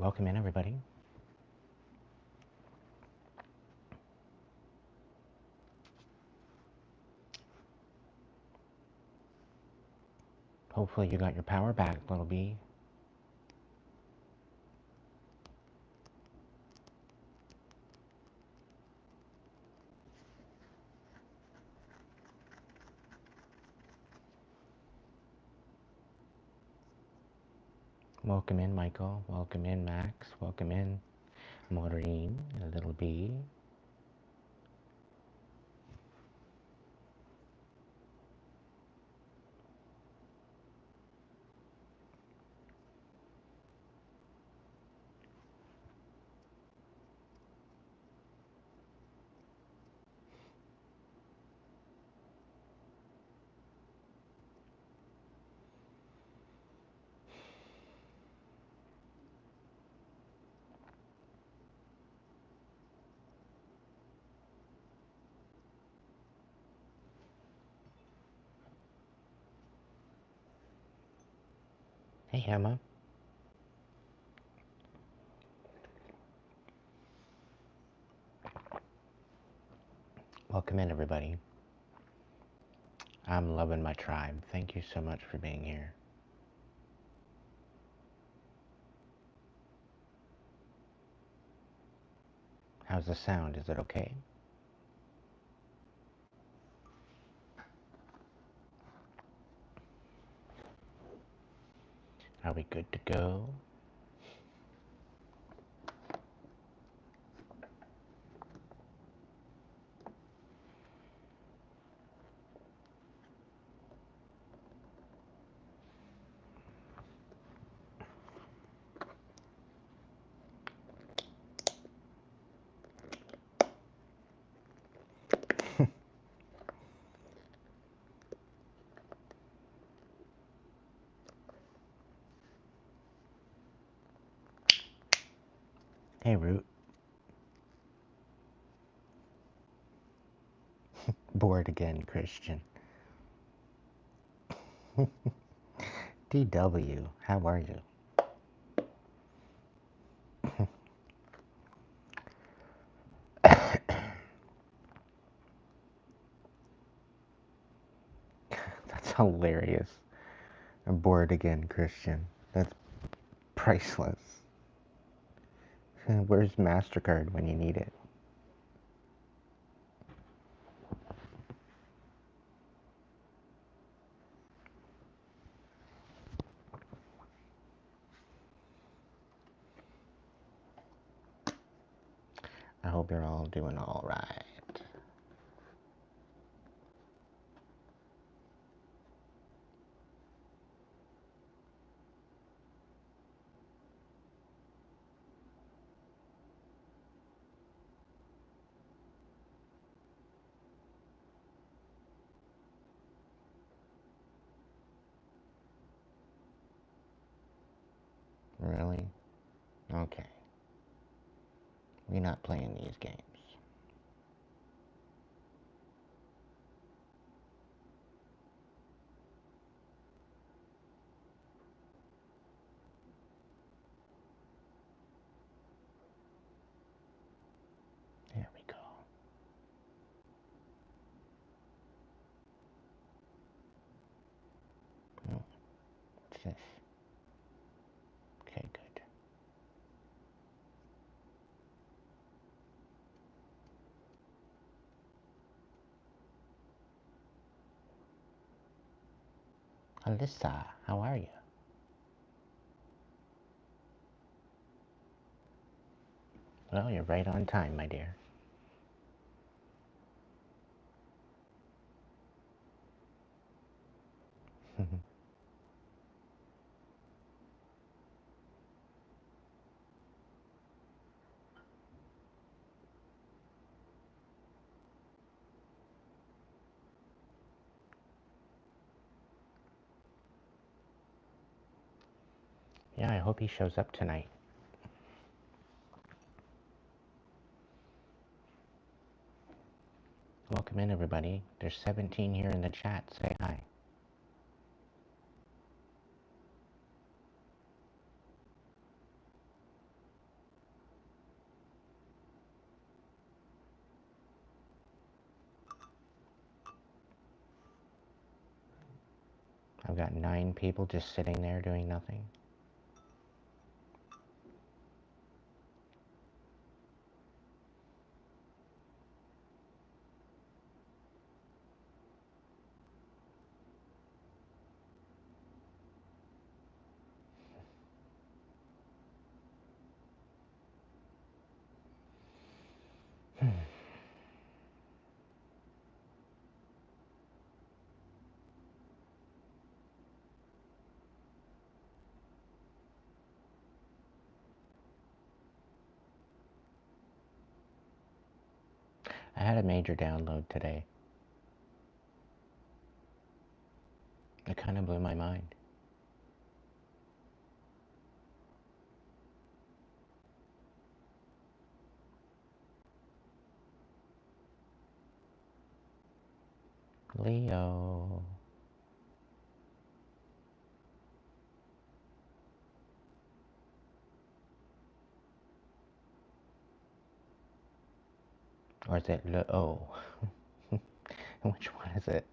Welcome in, everybody. Hopefully you got your power back, little bee. Welcome in, Michael. Welcome in, Max. Welcome in, Maureen, a little bee. Hey, Emma. Welcome in, everybody. I'm loving my tribe. Thank you so much for being here. How's the sound? Is it okay? Are we good to go? Hey, Root. Bored again, Christian. DW, how are you? That's hilarious. I'm bored again, Christian. That's priceless. Where's MasterCard when you need it? I hope you're all doing all right. Really? Okay. We're not playing these games. There we go. Oh, what's this? Okay, good. Alyssa, how are you? Well, you're right on time, my dear. Yeah, I hope he shows up tonight. Welcome in, everybody. There's 17 here in the chat. Say hi. we got 9 people just sitting there doing nothing. I had a major download today. It kind of blew my mind. Leo. Or is it Leo? Which one is it?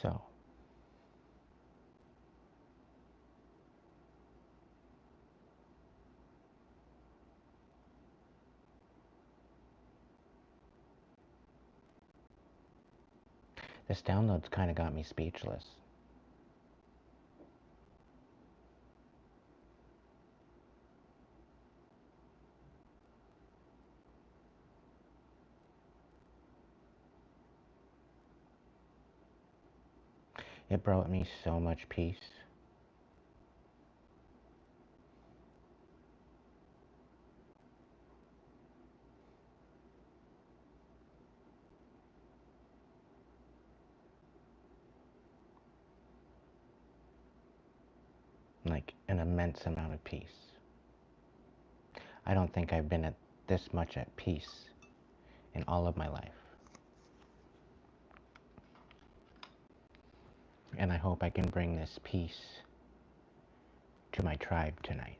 So, this download's kind of got me speechless. It brought me so much peace. Like an immense amount of peace. I don't think I've been at this much at peace in all of my life. And I hope I can bring this peace to my tribe tonight.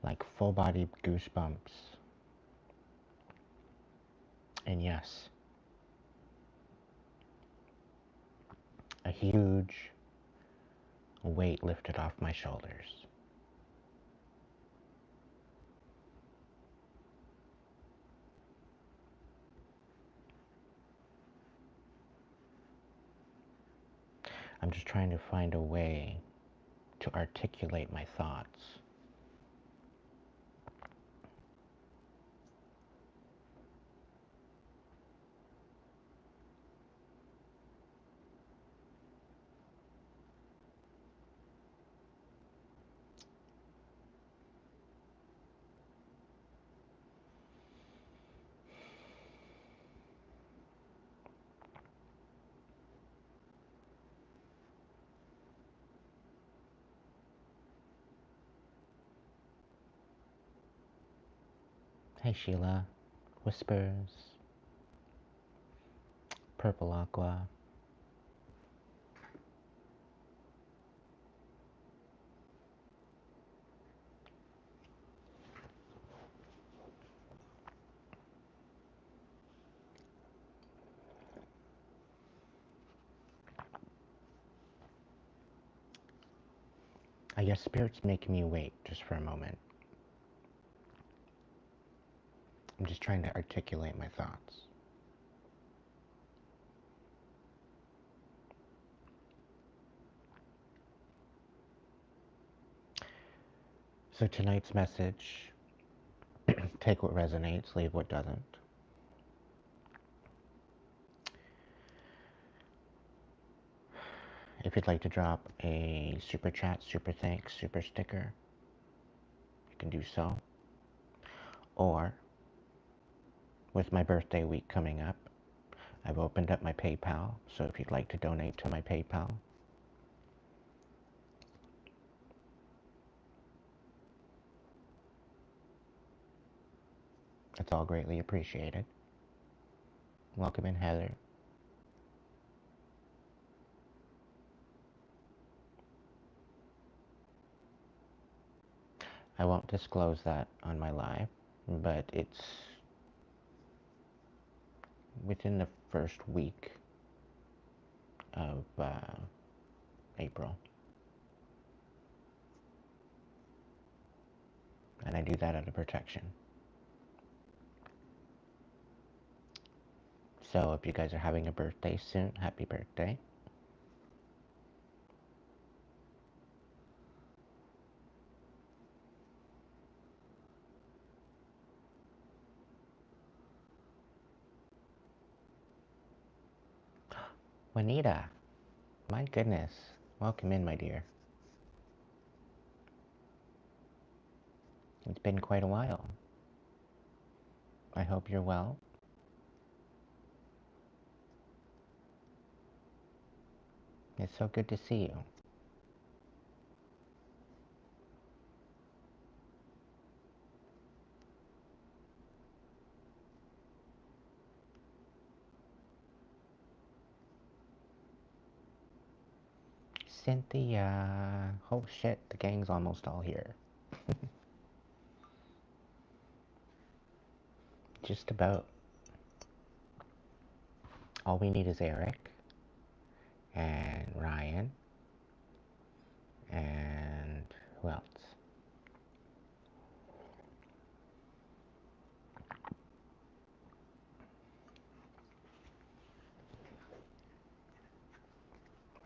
Like full body goosebumps. And yes, a huge weight lifted off my shoulders. I'm just trying to find a way to articulate my thoughts. Hey Sheila, Whispers, Purple Aqua. I guess Spirit's making me wait just for a moment. I'm just trying to articulate my thoughts. So tonight's message, take what resonates, leave what doesn't. If you'd like to drop a super chat, super thanks, super sticker, you can do so. Or, with my birthday week coming up, I've opened up my PayPal, so if you'd like to donate to my PayPal, it's all greatly appreciated. Welcome in, Heather. I won't disclose that on my live, but it's within the first week of April. And I do that out of protection. So if you guys are having a birthday soon, happy birthday. Juanita, my goodness. Welcome in, my dear. It's been quite a while. I hope you're well. It's so good to see you. Cynthia. Oh shit, the gang's almost all here. Just about. All we need is Eric and Ryan and who else?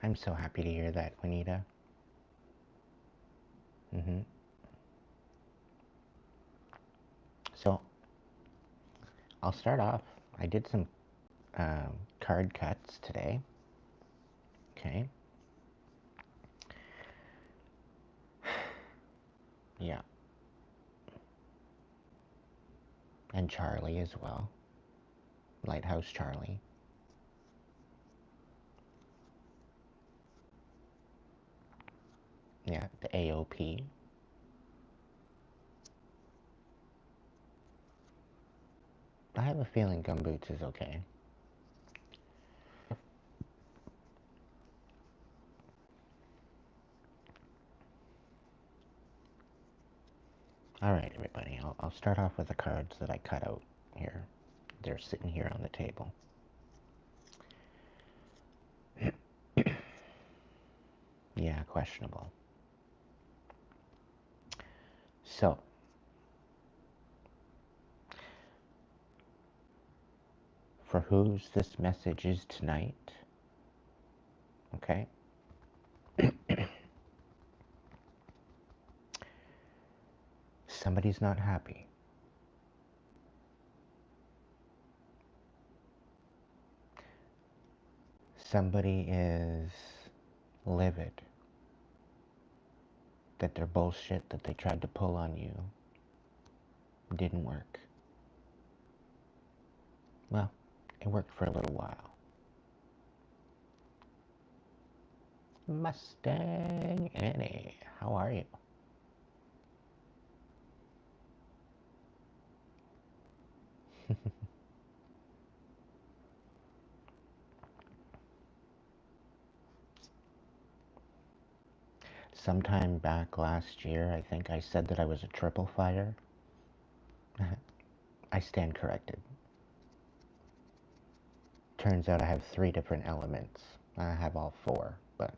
I'm so happy to hear that, Juanita. So, I'll start off. I did some card cuts today. Okay. Yeah. And Charlie as well. Lighthouse Charlie. Yeah, the AOP. I have a feeling Gumboots is okay. Alright, everybody. I'll start off with the cards that I cut out here. They're sitting here on the table. Yeah, questionable. So, for whose this message is tonight, okay? Somebody's not happy. Somebody is livid that their bullshit that they tried to pull on you didn't work. Well, it worked for a little while. Mustang Annie, how are you? Sometime back last year, I think I said that I was a triple fire. I stand corrected. Turns out I have 3 different elements. I have all 4, but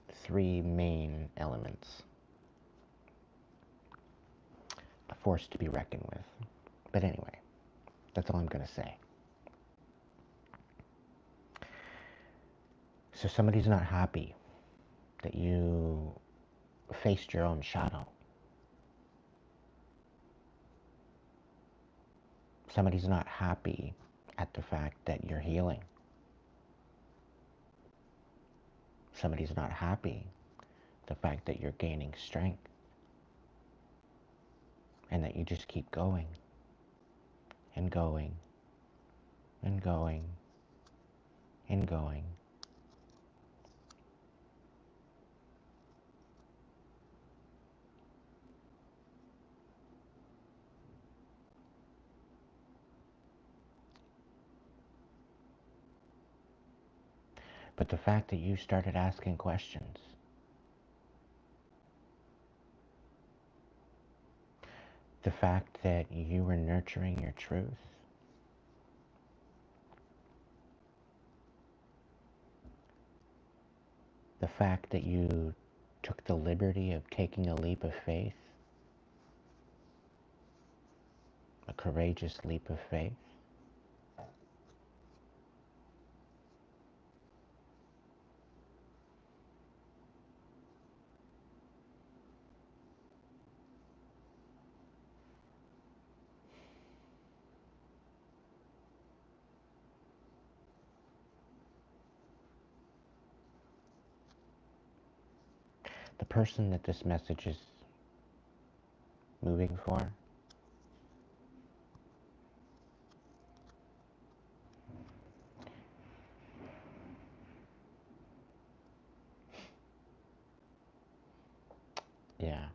3 main elements. A force to be reckoned with. But anyway, that's all I'm going to say. So somebody's not happy that you faced your own shadow. Somebody's not happy at the fact that you're healing. Somebody's not happy the fact that you're gaining strength and that you just keep going and going and going and going. But the fact that you started asking questions, the fact that you were nurturing your truth, the fact that you took the liberty of taking a leap of faith, a courageous leap of faith, the person that this message is moving for, yeah.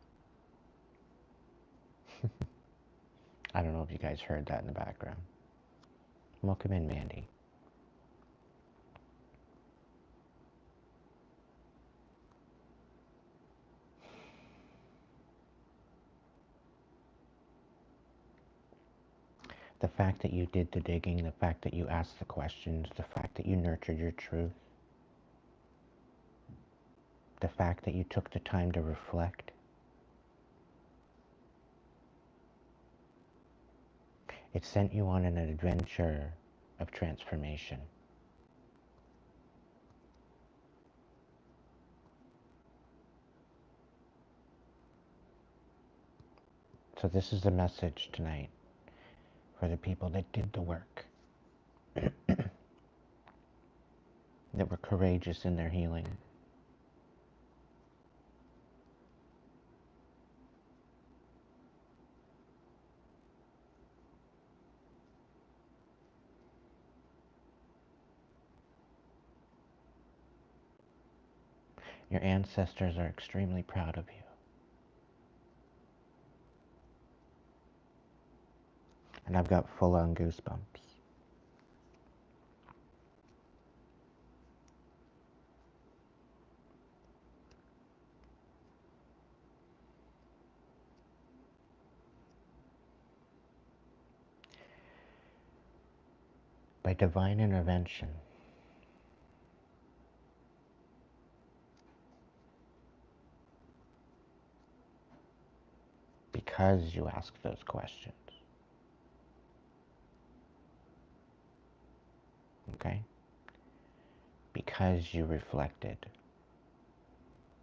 I don't know if you guys heard that in the background. Welcome in, Mandy. The fact that you did the digging, the fact that you asked the questions, the fact that you nurtured your truth, the fact that you took the time to reflect, it sent you on an adventure of transformation. So this is the message tonight for the people that did the work, that were courageous in their healing. Your ancestors are extremely proud of you. And I've got full-on goosebumps. By divine intervention, because you asked those questions, okay? Because you reflected,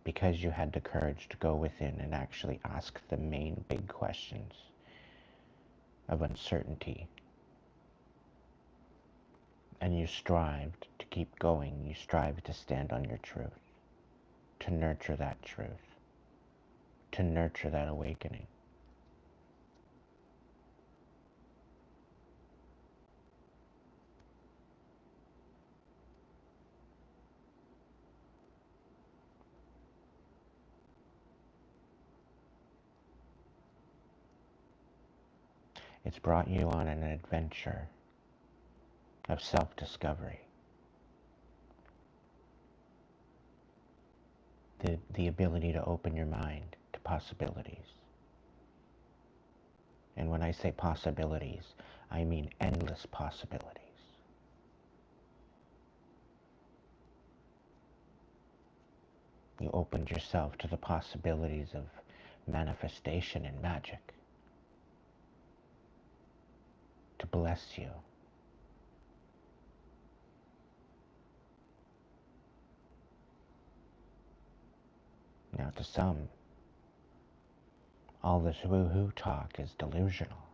because you had the courage to go within and actually ask the main big questions of uncertainty, and you strived to keep going, you strived to stand on your truth, to nurture that truth, to nurture that awakening. It's brought you on an adventure of self-discovery. The ability to open your mind to possibilities. And when I say possibilities, I mean endless possibilities. You opened yourself to the possibilities of manifestation and magic to bless you. Now to some, all this woo-hoo talk is delusional.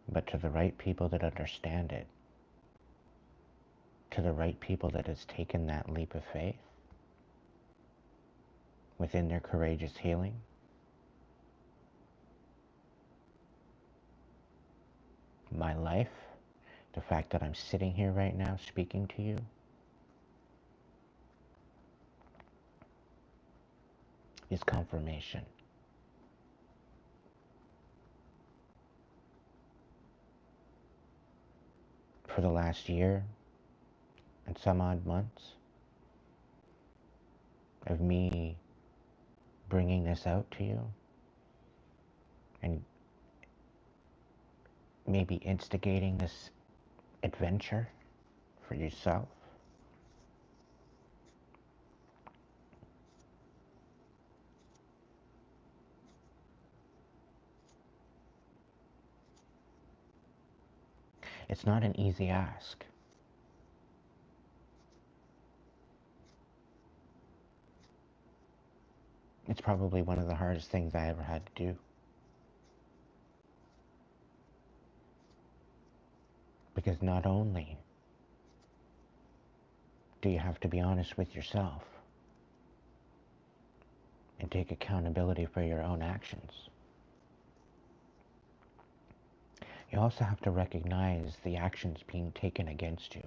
But to the right people that understand it, to the right people that has taken that leap of faith within their courageous healing, my life, the fact that I'm sitting here right now speaking to you, is confirmation. For the last year and some odd months of me bringing this out to you and maybe instigating this adventure for yourself, it's not an easy ask. It's probably one of the hardest things I ever had to do. Because not only do you have to be honest with yourself and take accountability for your own actions, you also have to recognize the actions being taken against you.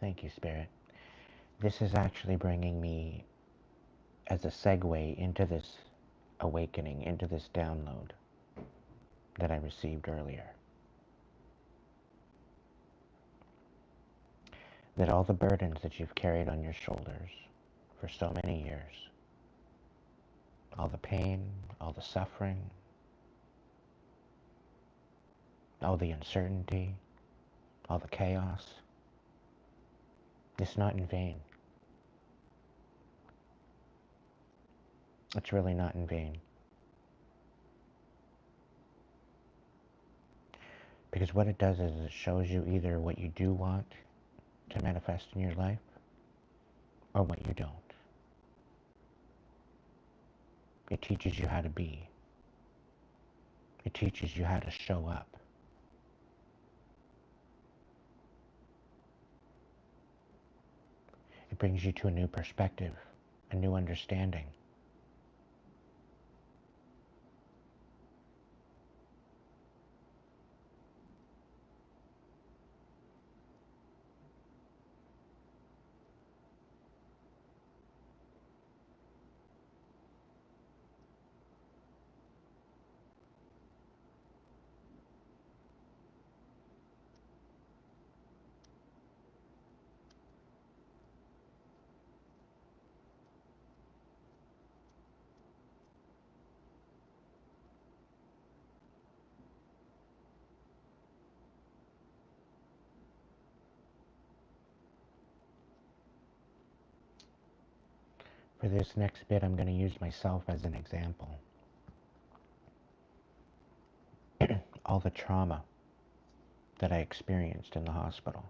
Thank you, Spirit. This is actually bringing me as a segue into this awakening, into this download that I received earlier. That all the burdens that you've carried on your shoulders for so many years, all the pain, all the suffering, all the uncertainty, all the chaos, it's not in vain. It's really not in vain. Because what it does is it shows you either what you do want to manifest in your life or what you don't. It teaches you how to be. It teaches you how to show up. It brings you to a new perspective, a new understanding. For this next bit, I'm going to use myself as an example. All the trauma that I experienced in the hospital,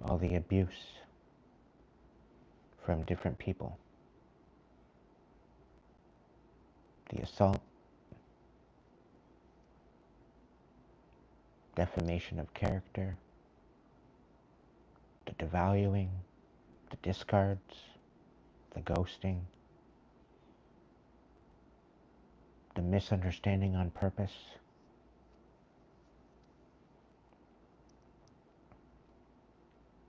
all the abuse from different people, the assault, defamation of character, the devaluing, the discards, the ghosting, the misunderstanding on purpose,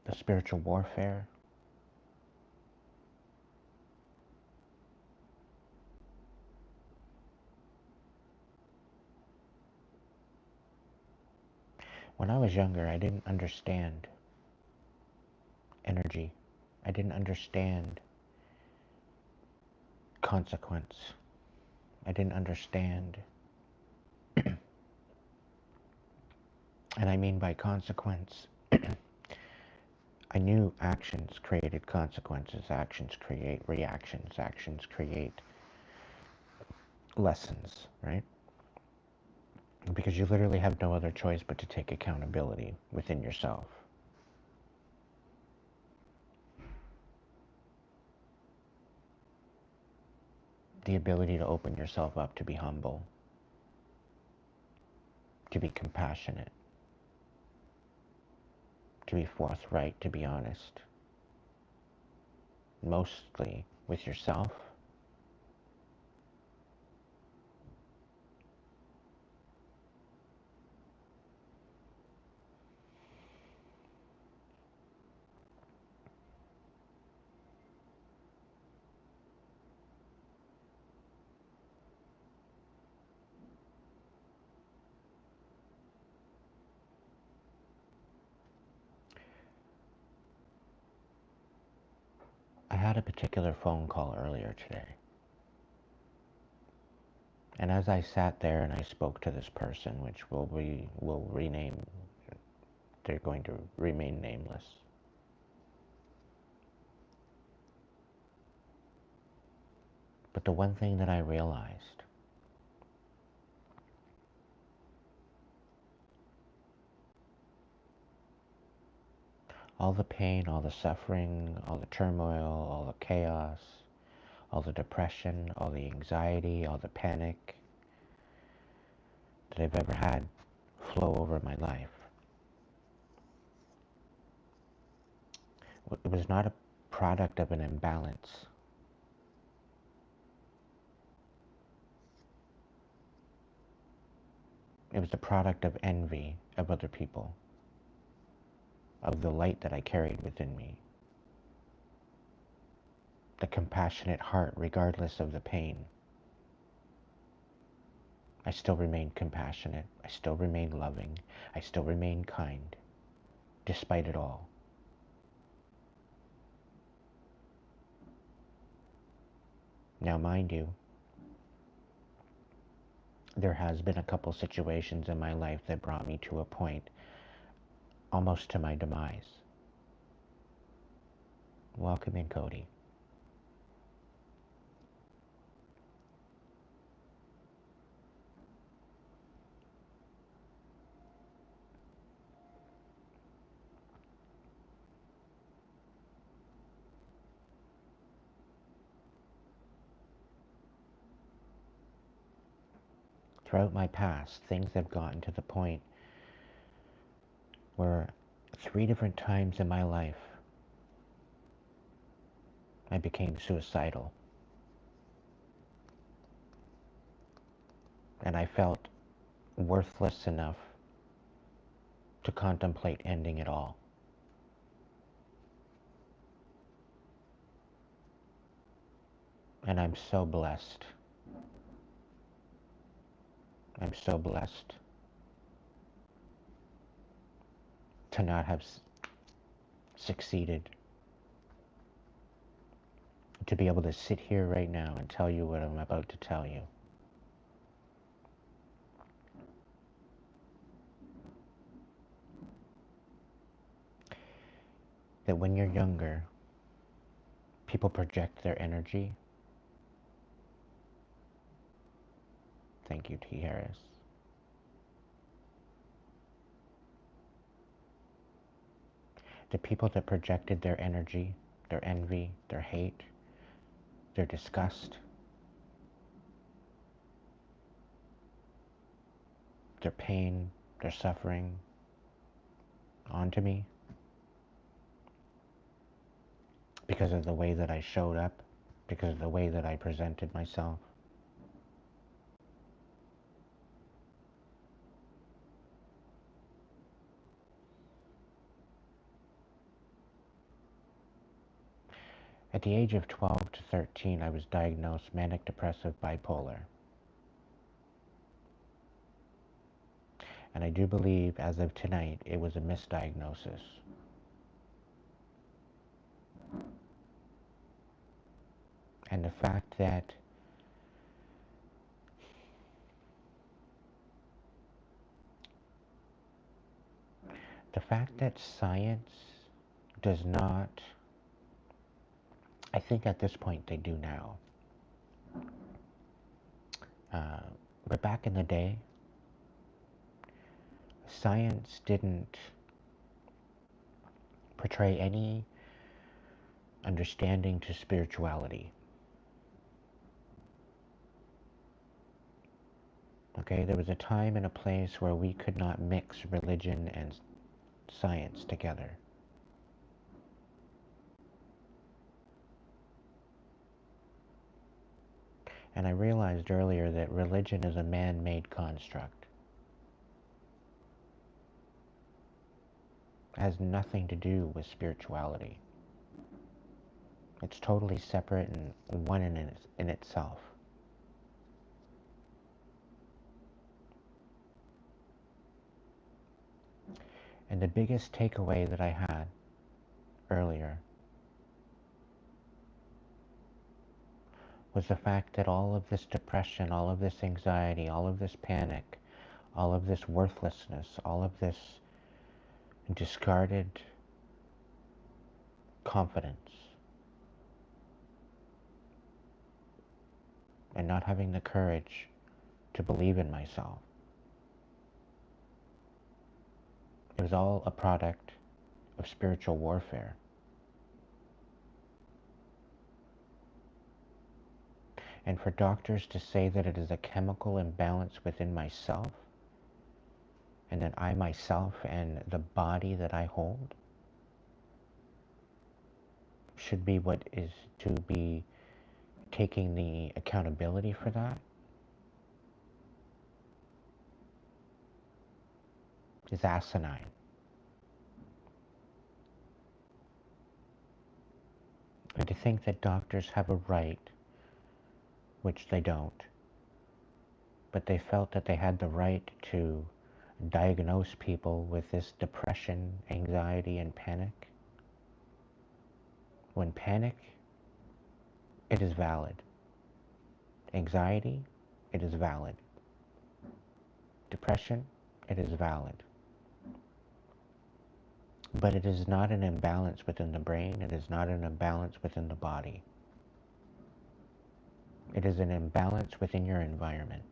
the spiritual warfare, when I was younger, I didn't understand energy. I didn't understand consequence. I didn't understand, and I mean by consequence, I knew actions created consequences, actions create reactions, actions create lessons, right? Because you literally have no other choice but to take accountability within yourself. The ability to open yourself up, to be humble, to be compassionate, to be forthright, to be honest. mostly with yourself. I had a particular phone call earlier today. And as I sat there and I spoke to this person, which will rename, they're going to remain nameless. But the one thing that I realized, all the pain, all the suffering, all the turmoil, all the chaos, all the depression, all the anxiety, all the panic that I've ever had flow over my life, it was not a product of an imbalance. It was the product of envy of other people, of the light that I carried within me, the compassionate heart regardless of the pain. I still remained compassionate. I still remained loving. I still remained kind, despite it all. Now, mind you, there has been a couple situations in my life that brought me to a point almost to my demise. Welcome in, Cody. Throughout my past, things have gotten to the point where 3 different times in my life, I became suicidal. And I felt worthless enough to contemplate ending it all. And I'm so blessed. I'm so blessed to not have succeeded. To be able to sit here right now and tell you what I'm about to tell you. That when you're younger, people project their energy. Thank you, T. Harris. The people that projected their energy, their envy, their hate, their disgust, their pain, their suffering onto me because of the way that I showed up, because of the way that I presented myself. At the age of 12 to 13, I was diagnosed manic depressive bipolar. And I do believe, as of tonight, it was a misdiagnosis. And the fact that science does not, I think at this point they do now. But back in the day, science didn't portray any understanding to spirituality. Okay, there was a time and a place where we could not mix religion and science together. And I realized earlier that religion is a man-made construct. It has nothing to do with spirituality. It's totally separate and one in itself. And the biggest takeaway that I had earlier was the fact that all of this depression, all of this anxiety, all of this panic, all of this worthlessness, all of this discarded confidence, and not having the courage to believe in myself, it was all a product of spiritual warfare. And for doctors to say that it is a chemical imbalance within myself, and that I myself and the body that I hold should be what is to be taking the accountability for that, is asinine. And to think that doctors have a right, which they don't, but they felt that they had the right to diagnose people with this depression, anxiety, and panic. When panic, it is valid. Anxiety, it is valid. Depression, it is valid. But it is not an imbalance within the brain. It is not an imbalance within the body. It is an imbalance within your environment.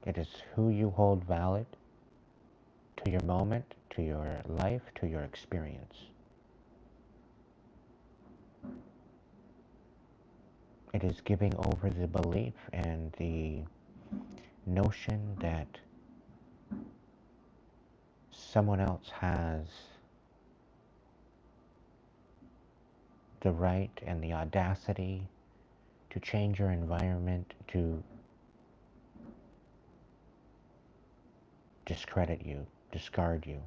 It is who you hold valid to your moment, to your life, to your experience. It is giving over the belief and the notion that someone else has the right and the audacity to change your environment, to discredit you, discard you,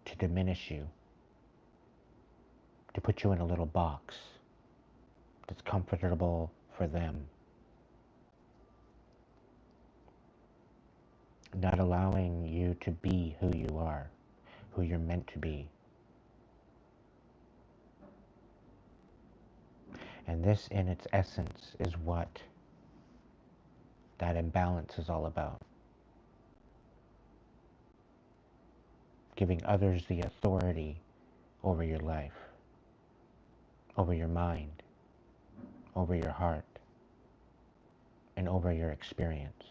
to diminish you, to put you in a little box that's comfortable for them, not allowing you to be who you are, who you're meant to be. And this, in its essence, is what that imbalance is all about. Giving others the authority over your life, over your mind, over your heart, and over your experience.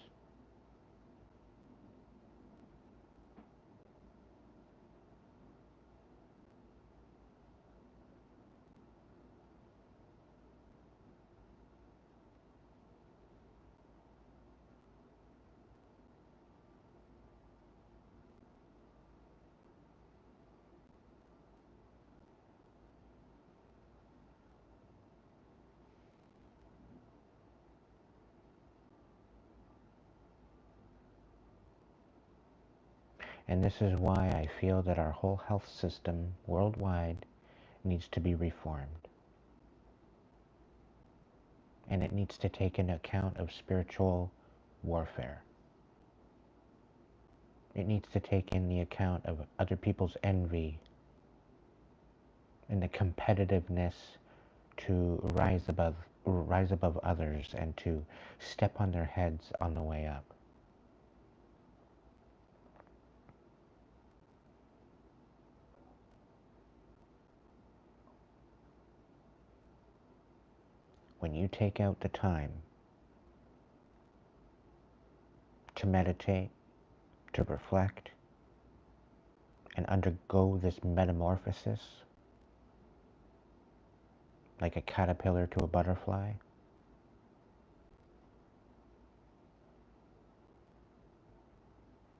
And this is why I feel that our whole health system worldwide needs to be reformed. And it needs to take into account of spiritual warfare. It needs to take in the account of other people's envy and the competitiveness to rise above others and to step on their heads on the way up. When you take out the time to meditate, to reflect, and undergo this metamorphosis, like a caterpillar to a butterfly,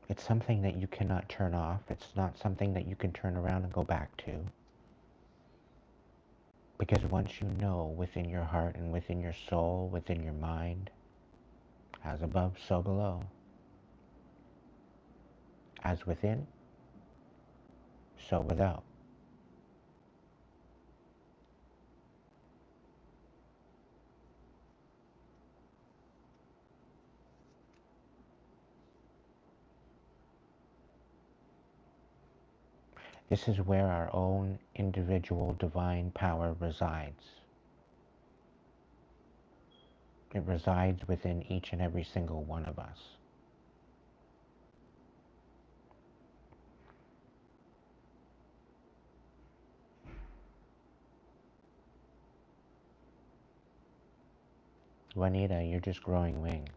It's something that you cannot turn off. It's not something that you can turn around and go back to. Because once you know within your heart and within your soul, within your mind, as above, so below. As within, so without. This is where our own individual divine power resides. It resides within each and every single one of us. Juanita, you're just growing wings.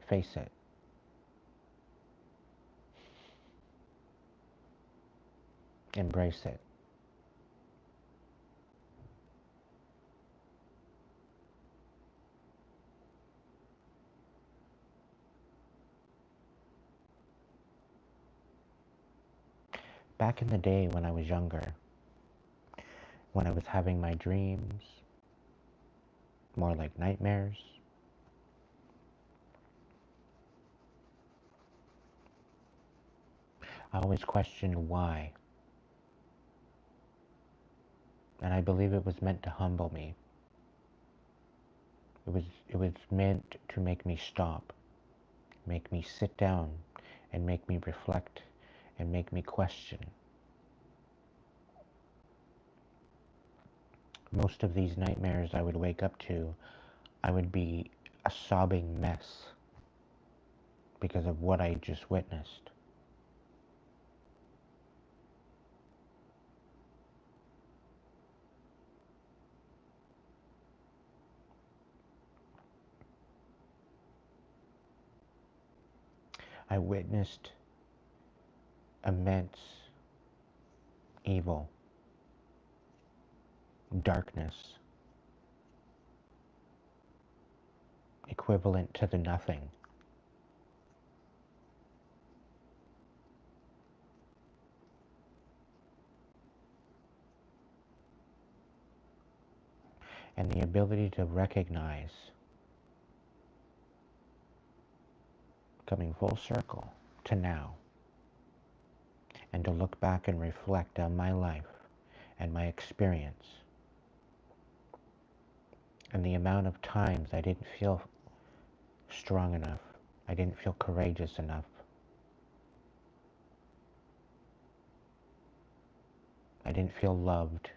Face it. Embrace it. Back in the day when I was younger, when I was having my dreams, more like nightmares, I always questioned why. And I believe it was meant to humble me. It was meant to make me stop, make me sit down, and make me reflect, and make me question. Most of these nightmares I would wake up to, I would be a sobbing mess because of what I just witnessed. I witnessed immense evil, darkness, equivalent to the nothing. And the ability to recognize, coming full circle to now, and to look back and reflect on my life and my experience, and the amount of times I didn't feel strong enough, I didn't feel courageous enough, I didn't feel loved,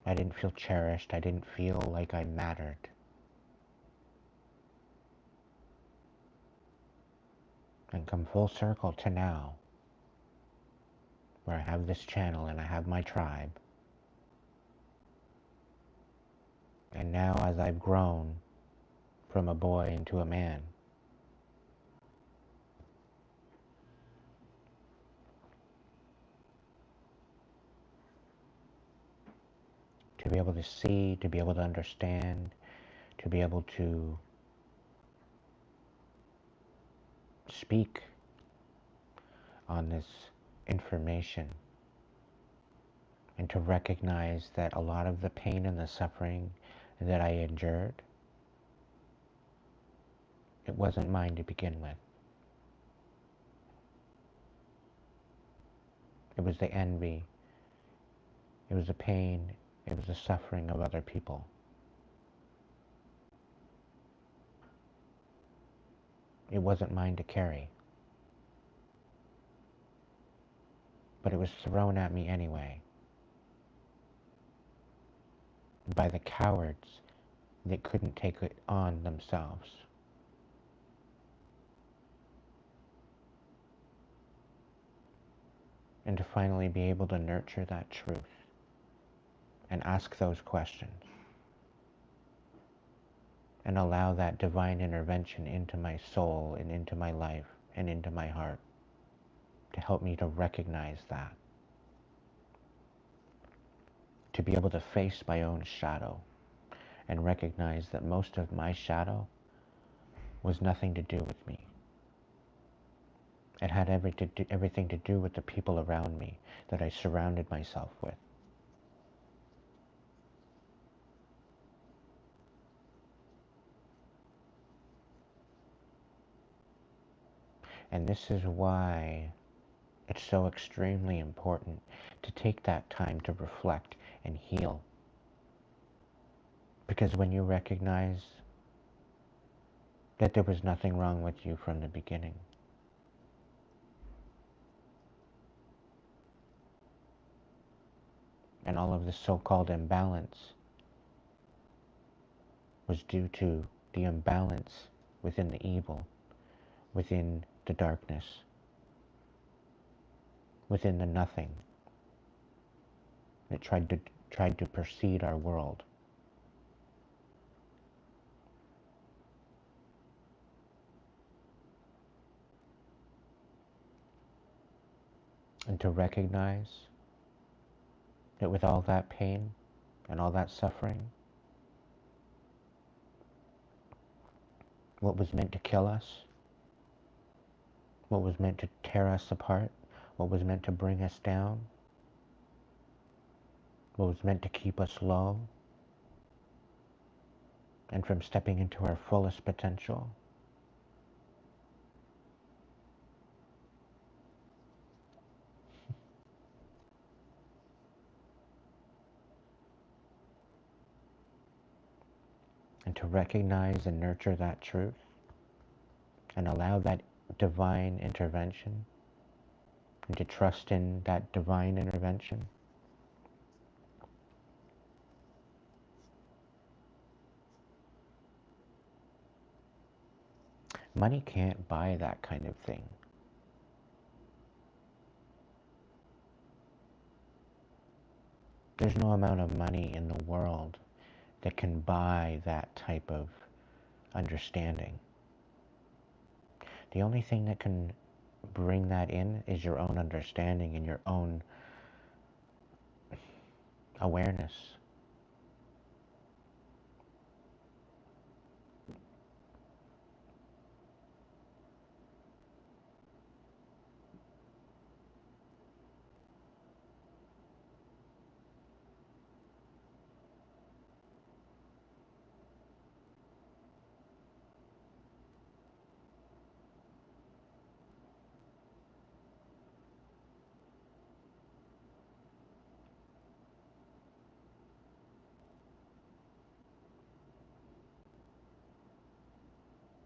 I didn't feel cherished, I didn't feel like I mattered. And come full circle to now, where I have this channel and I have my tribe. And now as I've grown from a boy into a man, to be able to see, to be able to understand, to be able to speak on this information, and to recognize that a lot of the pain and the suffering that I endured, it wasn't mine to begin with. It was the envy, it was the pain, it was the suffering of other people. It wasn't mine to carry. But it was thrown at me anyway by the cowards that couldn't take it on themselves. And to finally be able to nurture that truth and ask those questions and allow that divine intervention into my soul and into my life and into my heart to help me to recognize that, to be able to face my own shadow and recognize that most of my shadow was nothing to do with me. It had everything to do with the people around me that I surrounded myself with. And this is why it's so extremely important to take that time to reflect and heal. Because when you recognize that there was nothing wrong with you from the beginning, and all of this so-called imbalance was due to the imbalance within the evil, within the darkness, within the nothing that tried to precede our world. And to recognize that with all that pain and all that suffering, what was meant to kill us, what was meant to tear us apart, what was meant to bring us down, what was meant to keep us low, and from stepping into our fullest potential, and to recognize and nurture that truth, and allow that divine intervention, and to trust in that divine intervention. Money can't buy that kind of thing. There's no amount of money in the world that can buy that type of understanding. The only thing that can bring that in is your own understanding and your own awareness.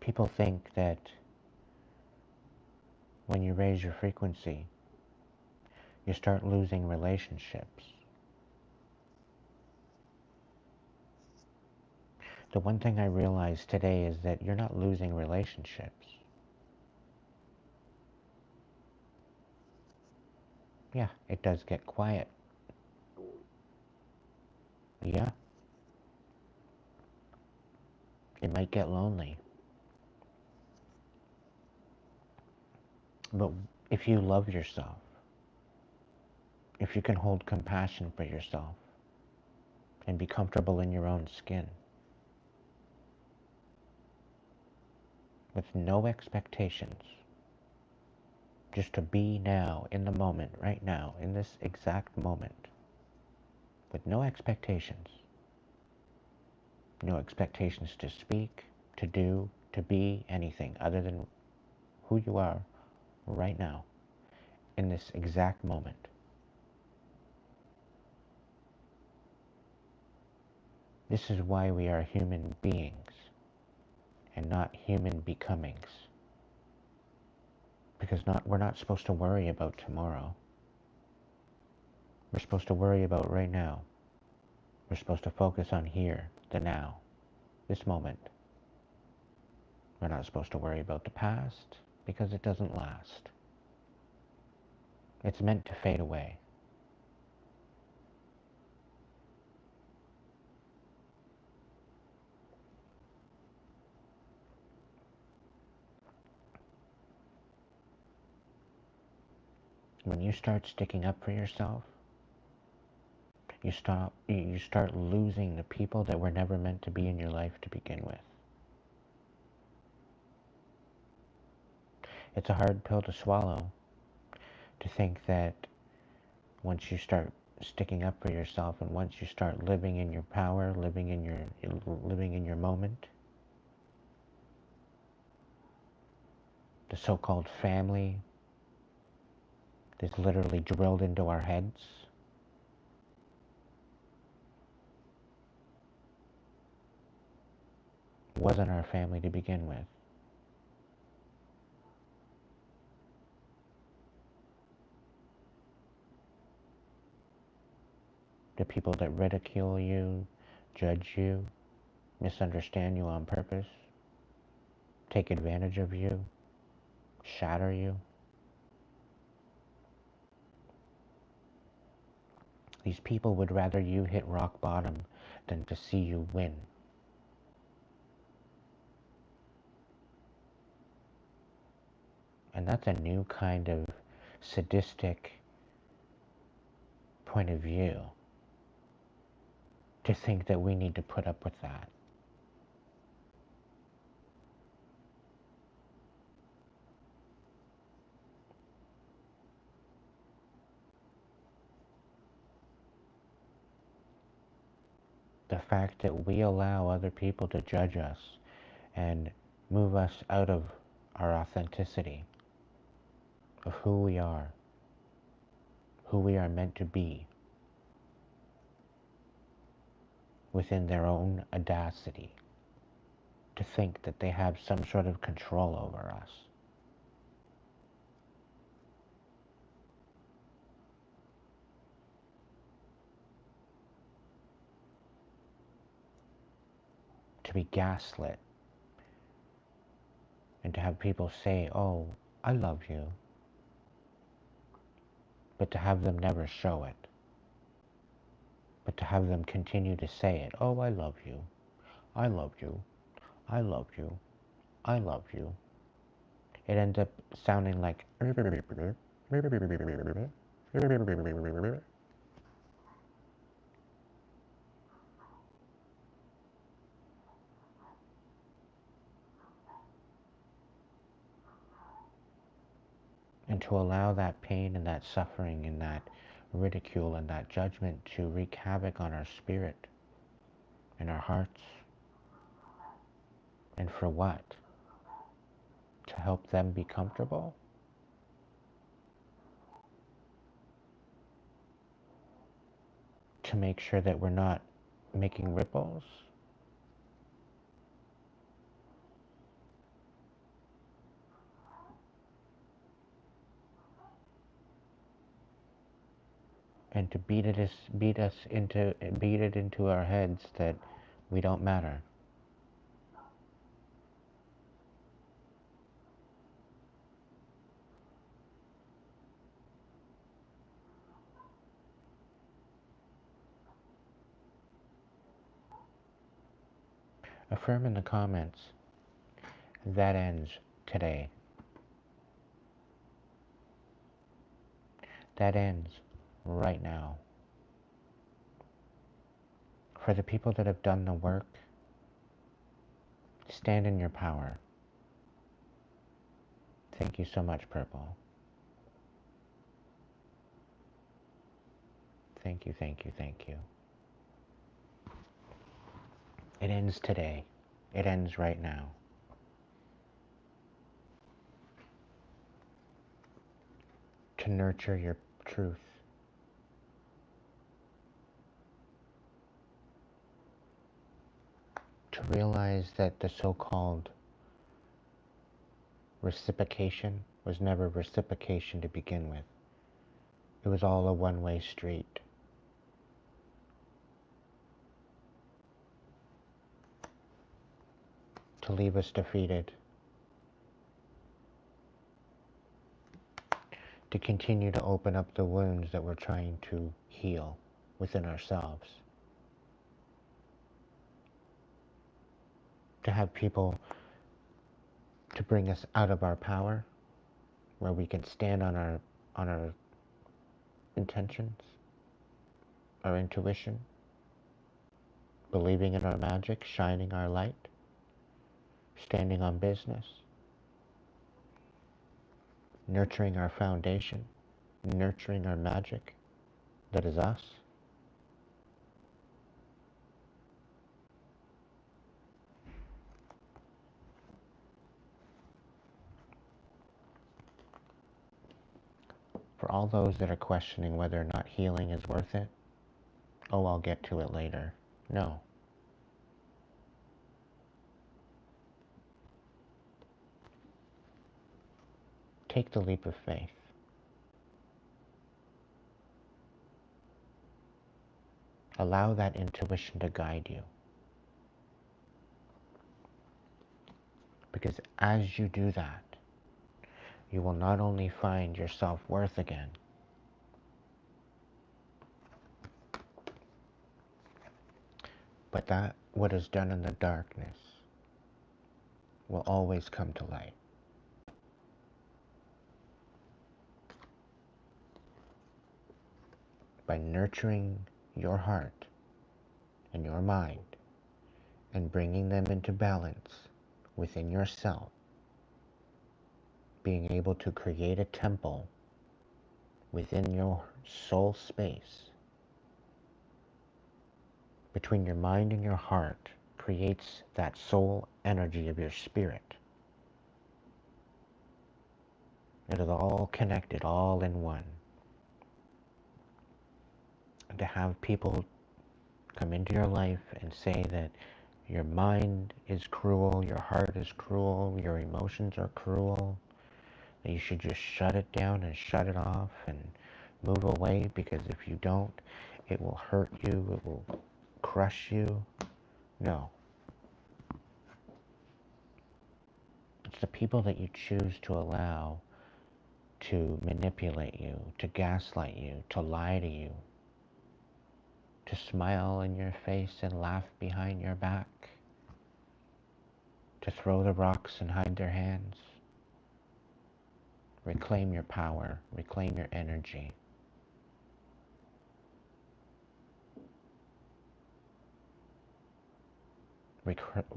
People think that when you raise your frequency, you start losing relationships. The one thing I realized today is that you're not losing relationships. Yeah, it does get quiet. Yeah, it might get lonely. But if you love yourself, if you can hold compassion for yourself, and be comfortable in your own skin, with no expectations, just to be now, in the moment, right now, in this exact moment, with no expectations. No expectations to speak, to do, to be anything other than who you are right now, in this exact moment. This is why we are human beings and not human becomings. Because we're not supposed to worry about tomorrow. We're supposed to worry about right now. We're supposed to focus on here, the now, this moment. We're not supposed to worry about the past because it doesn't last. It's meant to fade away. When you start sticking up for yourself, you start losing the people that were never meant to be in your life to begin with. It's a hard pill to swallow, to think that once you start sticking up for yourself and once you start living in your power, living in your moment, the so-called family is literally drilled into our heads. Wasn't our family to begin with. The people that ridicule you, judge you, misunderstand you on purpose, take advantage of you, shatter you. These people would rather you hit rock bottom than to see you win. And that's a new kind of sadistic point of view, to think that we need to put up with that. The fact that we allow other people to judge us and move us out of our authenticity, of who we are meant to be, within their own audacity, to think that they have some sort of control over us. To be gaslit, and to have people say, oh, I love you, but to have them never show it. But to have them continue to say it, oh, I love you, I love you, I love you, I love you. It ends up sounding like and to allow that pain and that suffering and that ridicule and that judgment to wreak havoc on our spirit and our hearts. And for what? To help them be comfortable? To make sure that we're not making ripples? And to beat it into our heads that we don't matter. Affirm in the comments, that ends today. That ends right now. For the people that have done the work, stand in your power. Thank you so much, Purple. Thank you, thank you, thank you. It ends today. It ends right now. To nurture your truth. To realize that the so-called reciprocation was never reciprocation to begin with. It was all a one-way street. To leave us defeated. To continue to open up the wounds that we're trying to heal within ourselves. To have people to bring us out of our power, where we can stand on our intentions, our intuition, believing in our magic, shining our light, standing on business. nurturing our foundation, nurturing our magic that is us. For all those that are questioning whether or not healing is worth it, oh, I'll get to it later. No. Take the leap of faith. Allow that intuition to guide you. Because as you do that, you will not only find your self-worth again, but that what is done in the darkness will always come to light. By nurturing your heart and your mind and bringing them into balance within yourself, being able to create a temple within your soul space, between your mind and your heart, creates that soul energy of your spirit. It is all connected, all in one. And to have people come into your life and say that your mind is cruel, your heart is cruel, your emotions are cruel, that you should just shut it down and shut it off and move away, because if you don't, it will hurt you, it will crush you. No. It's the people that you choose to allow to manipulate you, to gaslight you, to lie to you, to smile in your face and laugh behind your back, to throw the rocks and hide their hands. Reclaim your power, reclaim your energy.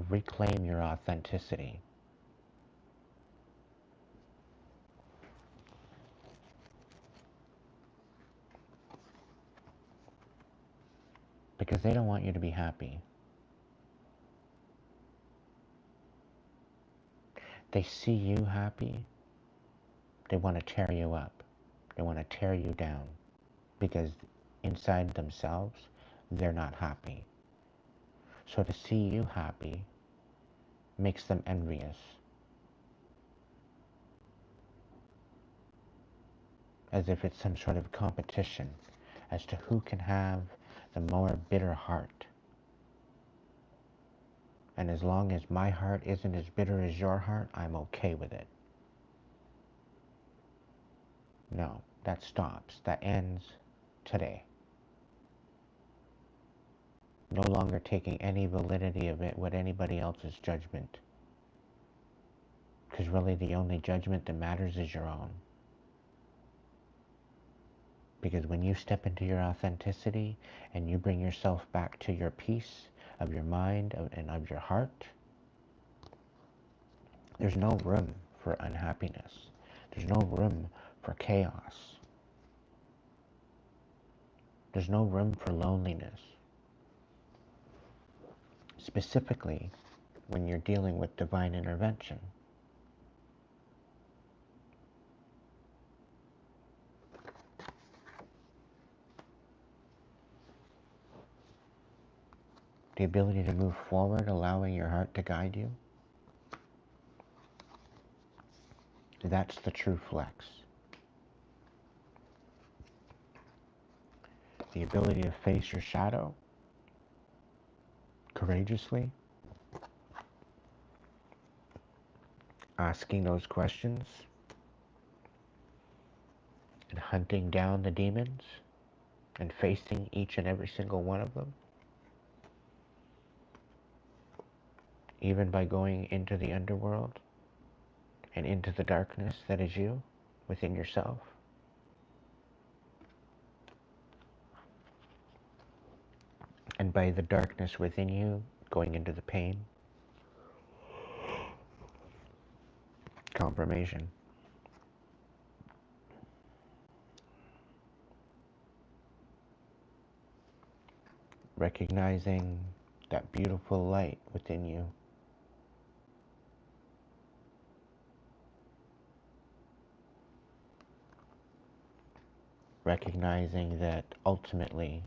Reclaim your authenticity. Because they don't want you to be happy. They see you happy, they want to tear you up. They want to tear you down. Because inside themselves, they're not happy. So to see you happy makes them envious. As if it's some sort of competition as to who can have the more bitter heart. And as long as my heart isn't as bitter as your heart, I'm okay with it. No, that stops. That ends today. No longer taking any validity of it with anybody else's judgment. Because really the only judgment that matters is your own. Because when you step into your authenticity and you bring yourself back to your peace of your mind and of your heart, there's no room for unhappiness. There's no room for chaos. There's no room for loneliness. Specifically, when you're dealing with divine intervention. The ability to move forward, allowing your heart to guide you. That's the true flex. The ability to face your shadow courageously, asking those questions, and hunting down the demons, and facing each and every single one of them. Even by going into the underworld and into the darkness that is you, within yourself. And by the darkness within you, going into the pain. Confirmation. recognizing that beautiful light within you. Recognizing that ultimately,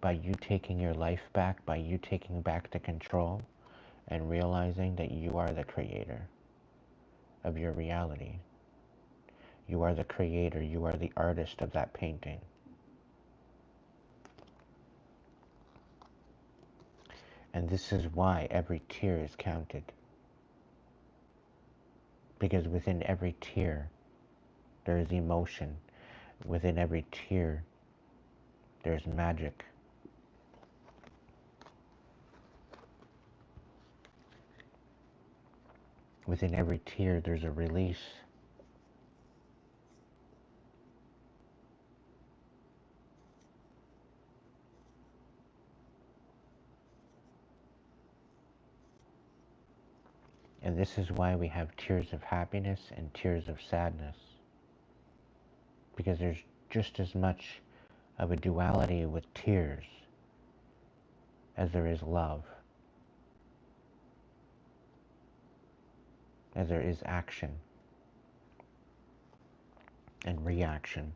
by you taking your life back, by you taking back the control, and realizing that you are the creator of your reality. You are the creator, you are the artist of that painting. And this is why every tear is counted. Because within every tear, there is emotion. Within every tear, there's magic. Within every tear, there's a release. And this is why we have tears of happiness and tears of sadness. Because there's just as much of a duality with tears as there is love, as there is action and reaction.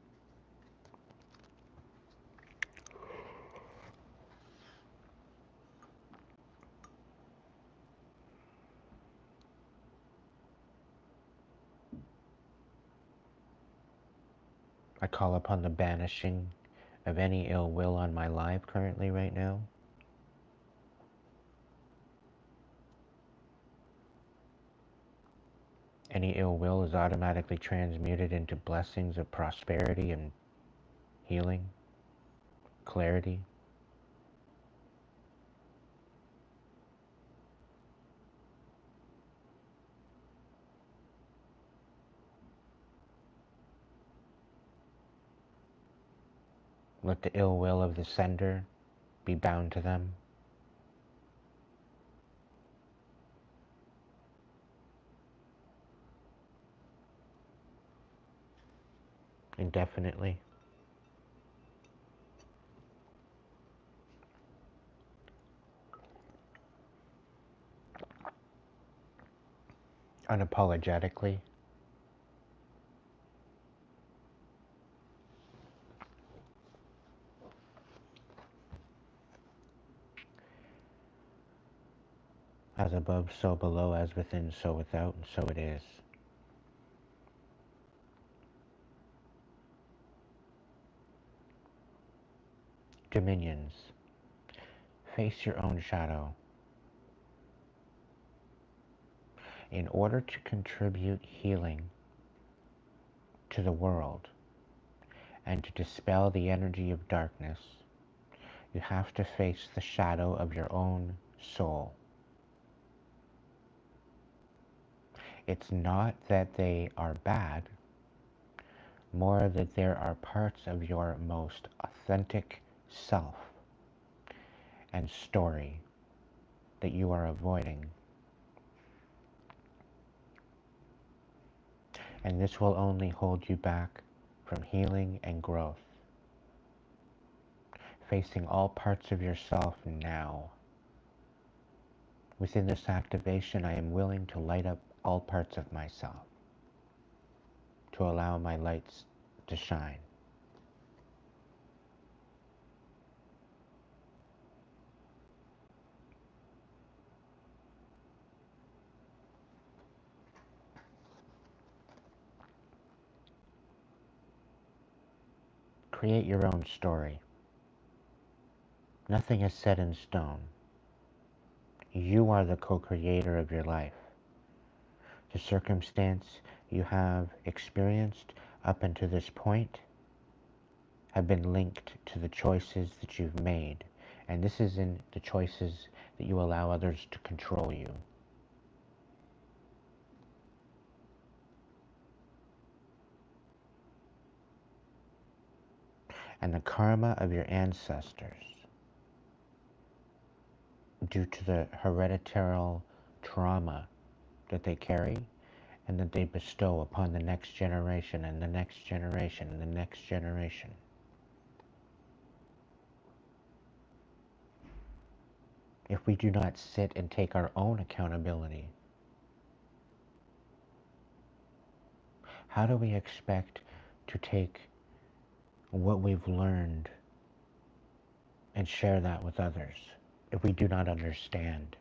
I call upon the banishing of any ill will on my life currently right now. Any ill will is automatically transmuted into blessings of prosperity and healing, clarity. Let the ill will of the sender be bound to them. Indefinitely. Unapologetically. As above, so below, as within, so without, and so it is. Dominions. Face your own shadow. In order to contribute healing to the world and to dispel the energy of darkness, you have to face the shadow of your own soul. It's not that they are bad, more that there are parts of your most authentic self and story that you are avoiding. And this will only hold you back from healing and growth. Facing all parts of yourself now. Within this activation, I am willing to light up all parts of myself, to allow my lights to shine. Create your own story. Nothing is set in stone. You are the co-creator of your life. The circumstance you have experienced up until this point have been linked to the choices that you've made. And this is in the choices that you allow others to control you. And the karma of your ancestors, due to the hereditary trauma that they carry and that they bestow upon the next generation and the next generation and the next generation. if we do not sit and take our own accountability, how do we expect to take what we've learned and share that with others if we do not understand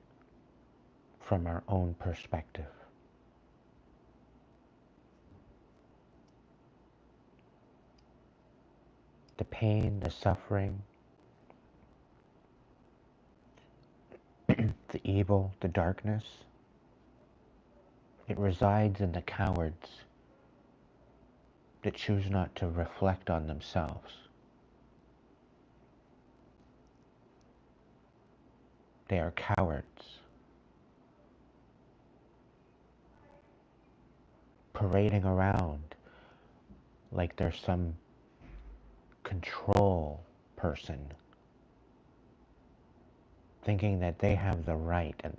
from our own perspective? The pain, the suffering, the evil, the darkness, it resides in the cowards that choose not to reflect on themselves. They are cowards, parading around like they're some control person, thinking that they have the right and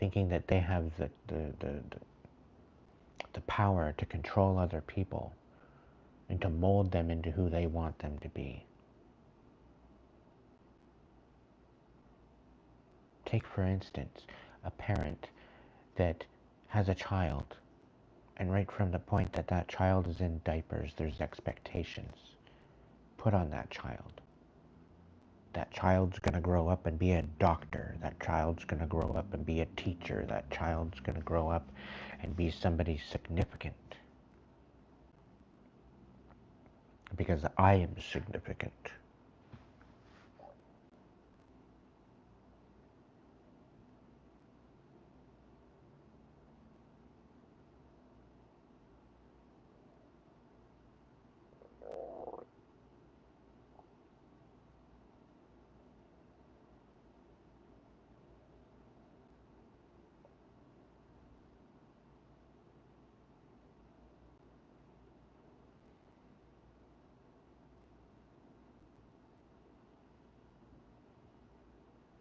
thinking that they have the power to control other people and to mold them into who they want them to be. Take, for instance, a parent that has a child, and right from the point that that child is in diapers, there's expectations put on that child. That child's going to grow up and be a doctor. That child's going to grow up and be a teacher. That child's going to grow up and be somebody significant. Because I am significant.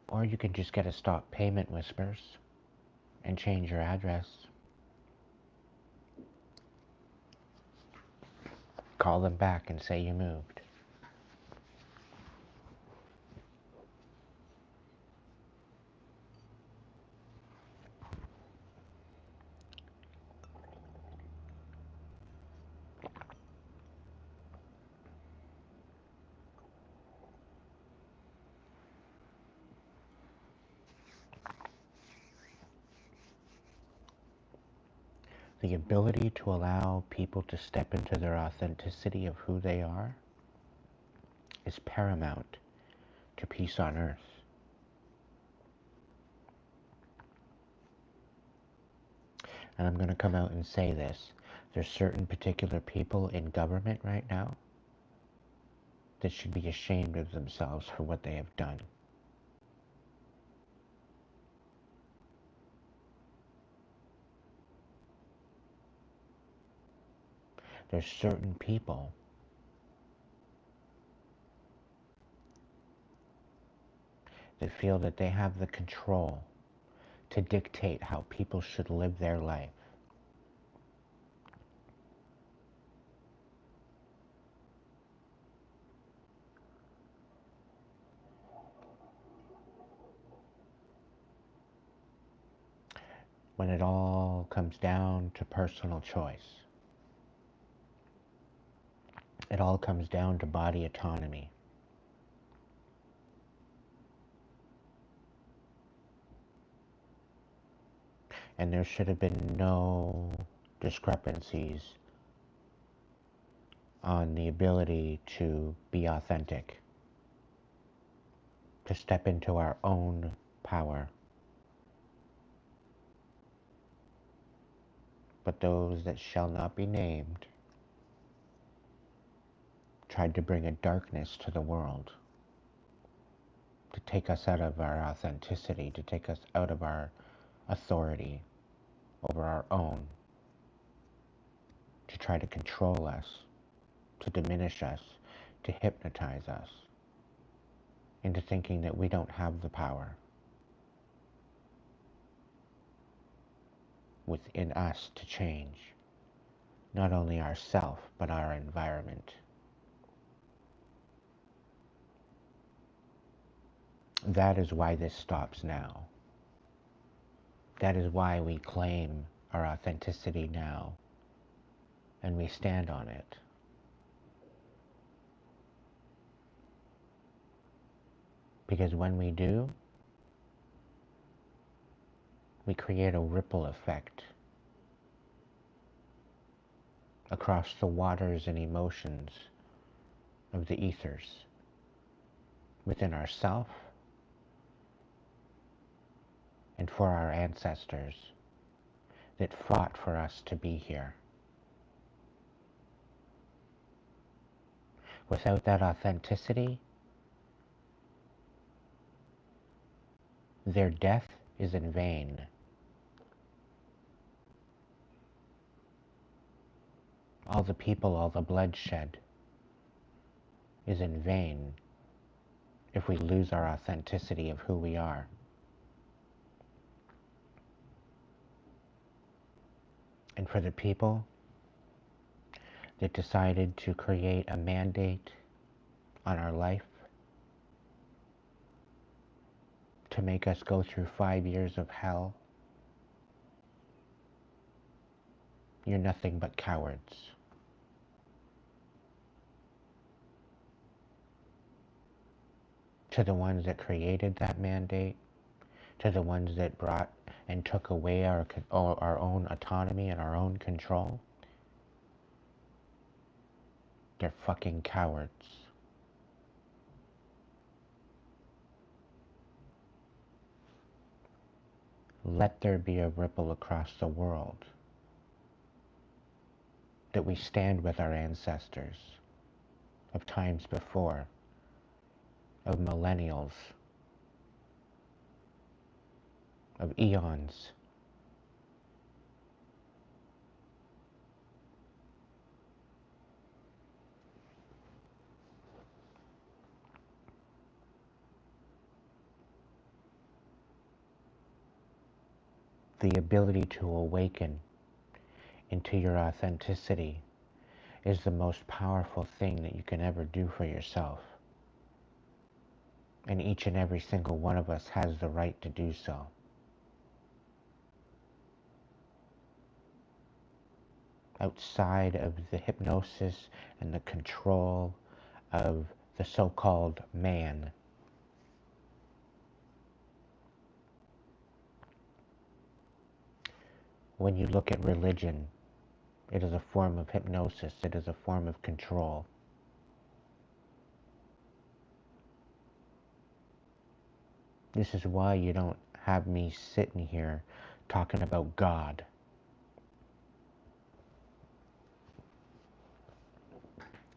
Or you can just get a stop payment whispers and change your address. Call them back and say you moved. The ability to allow people to step into their authenticity of who they are is paramount to peace on earth. And I'm going to come out and say this. There's certain particular people in government right now that should be ashamed of themselves for what they have done. There's certain people that feel that they have the control to dictate how people should live their life. When it all comes down to personal choice, it all comes down to body autonomy. And there should have been no discrepancies on the ability to be authentic, to step into our own power. But those that shall not be named tried to bring a darkness to the world, to take us out of our authenticity, to take us out of our authority over our own, to try to control us, to diminish us, to hypnotize us into thinking that we don't have the power within us to change not only ourself but our environment. That is why this stops now. That is why we claim our authenticity now, and we stand on it. Because when we do, we create a ripple effect across the waters and emotions of the ethers within ourself and for our ancestors that fought for us to be here. Without that authenticity, their death is in vain. All the people, all the bloodshed is in vain if we lose our authenticity of who we are. And for the people that decided to create a mandate on our life to make us go through 5 years of hell, you're nothing but cowards. To the ones that created that mandate, to the ones that brought and took away our own autonomy and our own control, they're fucking cowards. Let there be a ripple across the world that we stand with our ancestors of times before, of millennials, of eons. The ability to awaken into your authenticity is the most powerful thing that you can ever do for yourself. And each and every single one of us has the right to do so. Outside of the hypnosis and the control of the so-called man. When you look at religion, it is a form of hypnosis. It is a form of control. This is why you don't have me sitting here talking about God.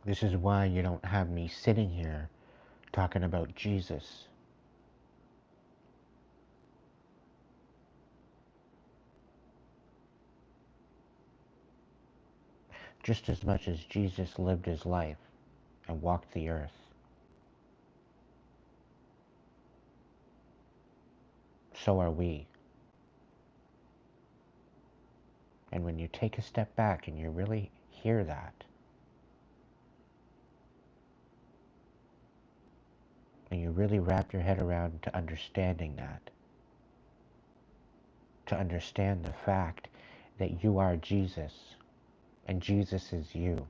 This is why you don't have me sitting here talking about Jesus. Just as much as Jesus lived his life and walked the earth, so are we. And when you take a step back and you really hear that, and you really wrap your head around to understanding that, to understand the fact that you are Jesus, and Jesus is you.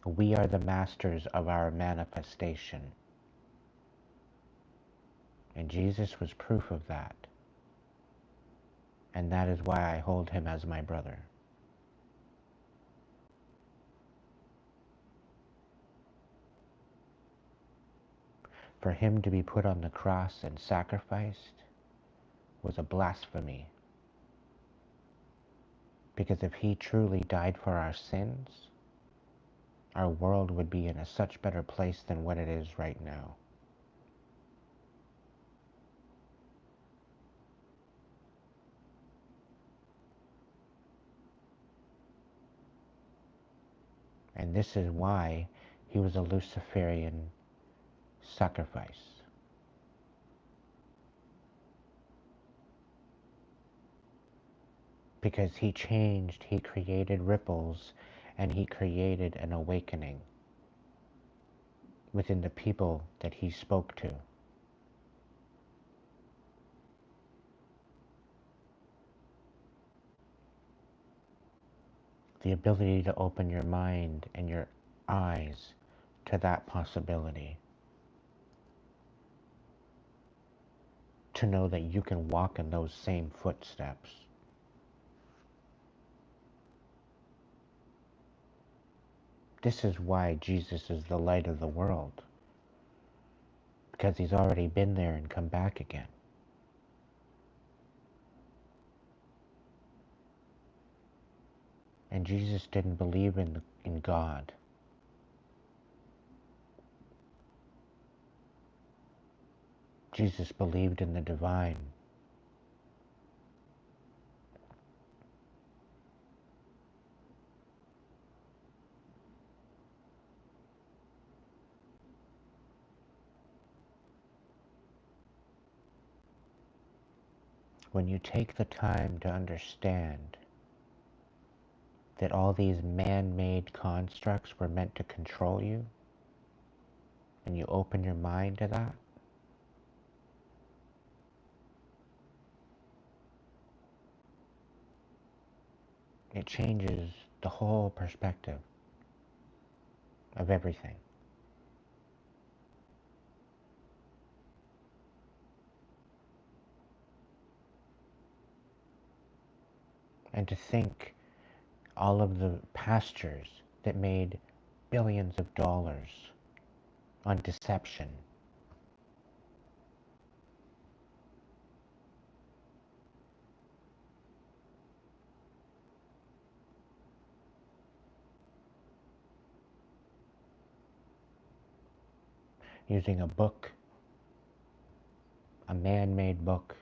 We are the masters of our manifestation. And Jesus was proof of that. And that is why I hold him as my brother. For him to be put on the cross and sacrificed was a blasphemy. Because if he truly died for our sins, our world would be in a such better place than what it is right now. And this is why he was a Luciferian sacrifice. Because he changed, he created ripples and he created an awakening within the people that he spoke to. The ability to open your mind and your eyes to that possibility. To know that you can walk in those same footsteps. This is why Jesus is the light of the world. Because he's already been there and come back again. And Jesus didn't believe in God. Jesus believed in the divine. When you take the time to understand that all these man-made constructs were meant to control you, and you open your mind to that, it changes the whole perspective of everything. And to think all of the pastures that made billions of dollars on deception, using a book, a man-made book,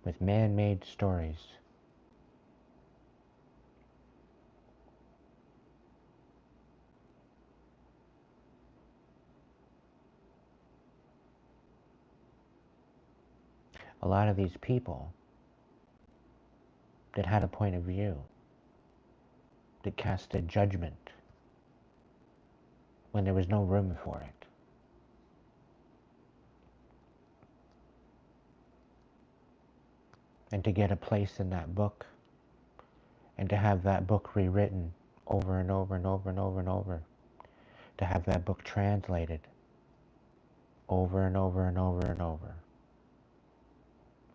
with man-made stories. A lot of these people that had a point of view, that casted judgment when there was no room for it. And to get a place in that book, and to have that book rewritten over and over and over and over and over, to have that book translated over and over and over and over,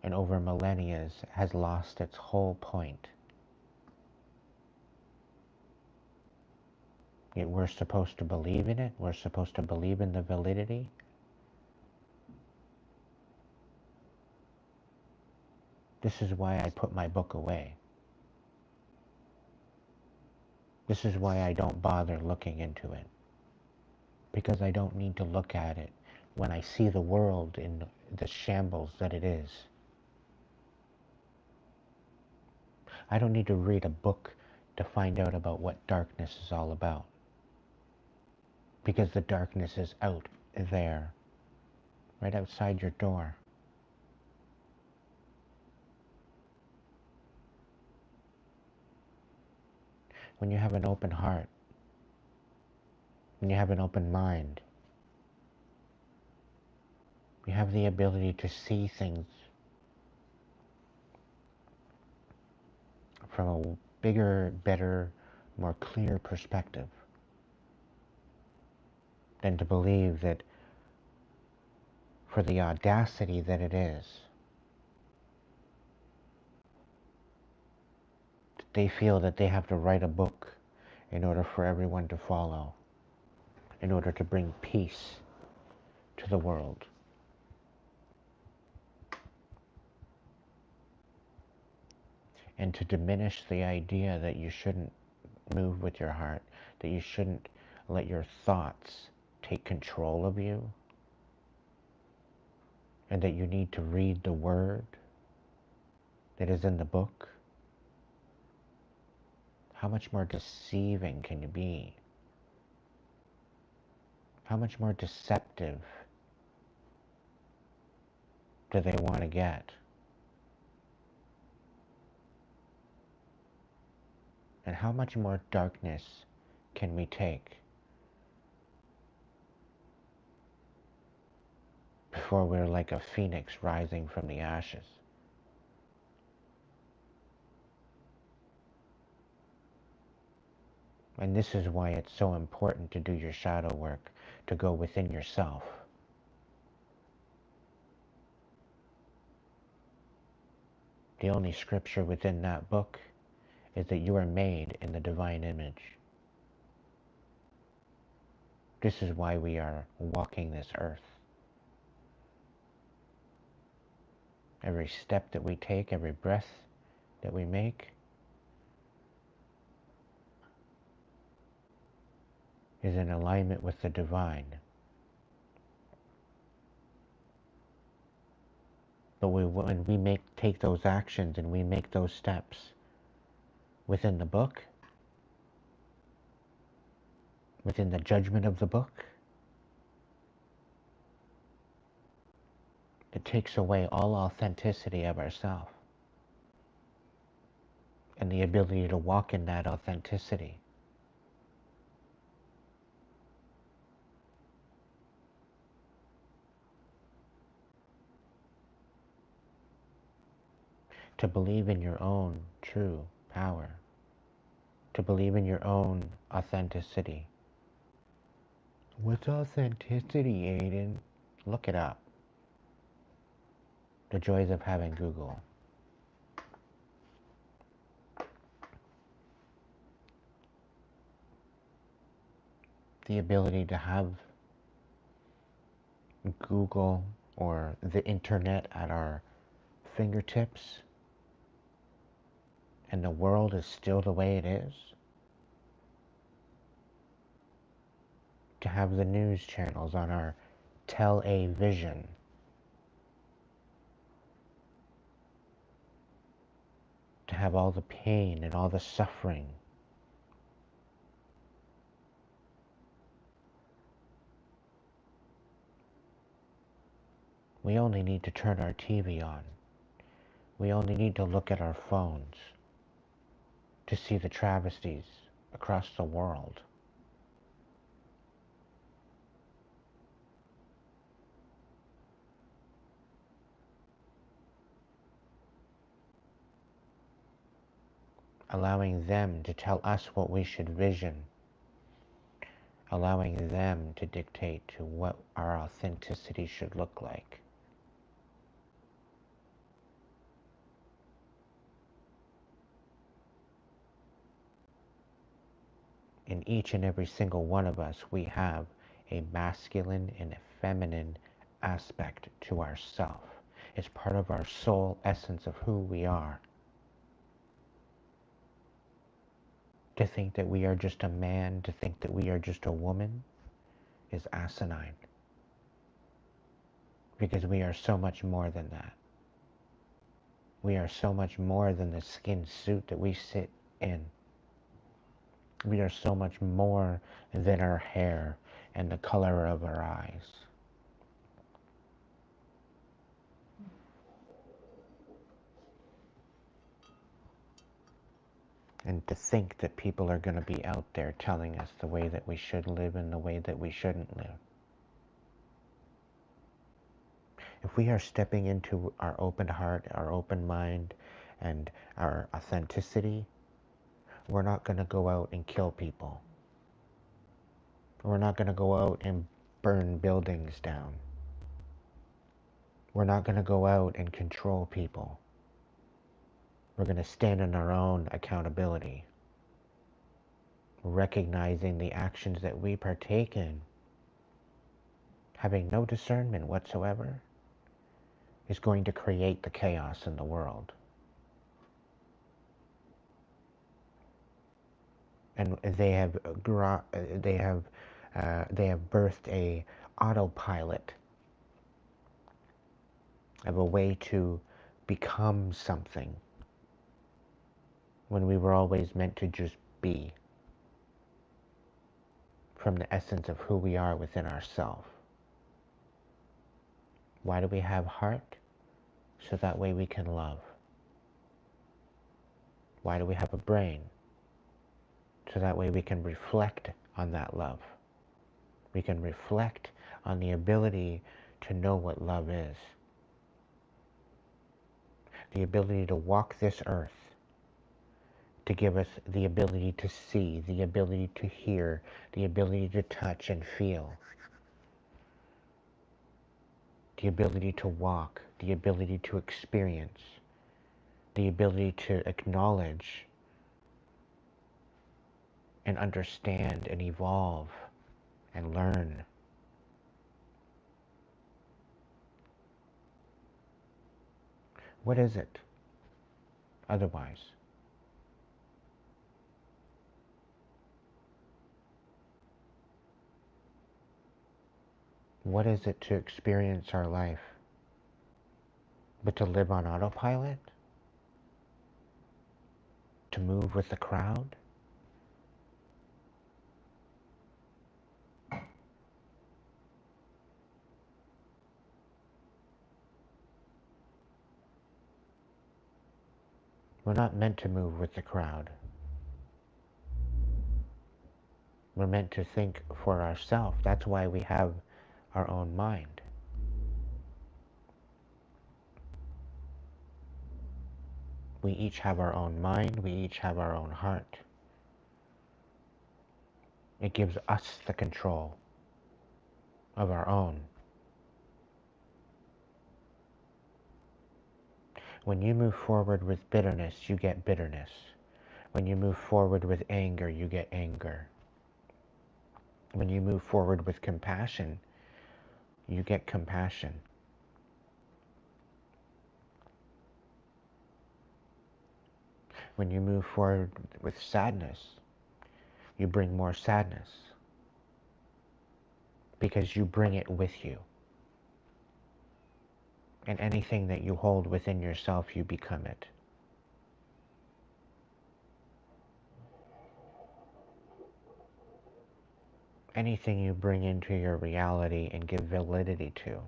and over millennia has lost its whole point. Yet we're supposed to believe in it, we're supposed to believe in the validity. This is why I put my book away. This is why I don't bother looking into it. Because I don't need to look at it when I see the world in the shambles that it is. I don't need to read a book to find out about what darkness is all about. Because the darkness is out there, right outside your door. When you have an open heart, when you have an open mind, you have the ability to see things from a bigger, better, more clear perspective than to believe that for the audacity that it is, they feel that they have to write a book in order for everyone to follow, in order to bring peace to the world. And to diminish the idea that you shouldn't move with your heart, that you shouldn't let your thoughts take control of you, and that you need to read the word that is in the book. How much more deceiving can you be? How much more deceptive do they want to get? And how much more darkness can we take before we're like a phoenix rising from the ashes? And this is why it's so important to do your shadow work, to go within yourself. The only scripture within that book is that you are made in the divine image. This is why we are walking this earth. Every step that we take, every breath that we make is in alignment with the divine. But when we take those actions and we make those steps within the book, within the judgment of the book, it takes away all authenticity of ourselves and the ability to walk in that authenticity. To believe in your own true power. To believe in your own authenticity. What's authenticity, Aiden? Look it up. The joys of having Google. The ability to have Google or the internet at our fingertips, and the world is still the way it is. To have the news channels on our television. To have all the pain and all the suffering. We only need to turn our TV on. We only need to look at our phones to see the travesties across the world. Allowing them to tell us what we should vision. Allowing them to dictate to what our authenticity should look like. In each and every single one of us, we have a masculine and a feminine aspect to ourself. It's part of our soul essence of who we are. To think that we are just a man, to think that we are just a woman, is asinine. Because we are so much more than that. We are so much more than the skin suit that we sit in. We are so much more than our hair and the color of our eyes. And to think that people are going to be out there telling us the way that we should live and the way that we shouldn't live. If we are stepping into our open heart, our open mind, and our authenticity, we're not going to go out and kill people. We're not going to go out and burn buildings down. We're not going to go out and control people. We're going to stand in our own accountability, recognizing the actions that we partake in, having no discernment whatsoever, is going to create the chaos in the world. And they have birthed a autopilot of a way to become something when we were always meant to just be, from the essence of who we are within ourselves. Why do we have heart? So that way we can love. Why do we have a brain? So that way we can reflect on that love. We can reflect on the ability to know what love is. The ability to walk this earth, to give us the ability to see, the ability to hear, the ability to touch and feel, the ability to walk, the ability to experience, the ability to acknowledge and understand and evolve and learn. What is it otherwise? What is it to experience our life but to live on autopilot? To move with the crowd? We're not meant to move with the crowd. We're meant to think for ourselves. That's why we have our own mind. We each have our own mind. We each have our own heart. It gives us the control of our own. When you move forward with bitterness, you get bitterness. When you move forward with anger, you get anger. When you move forward with compassion, you get compassion. When you move forward with sadness, you bring more sadness because you bring it with you. And anything that you hold within yourself, you become it. Anything you bring into your reality and give validity to,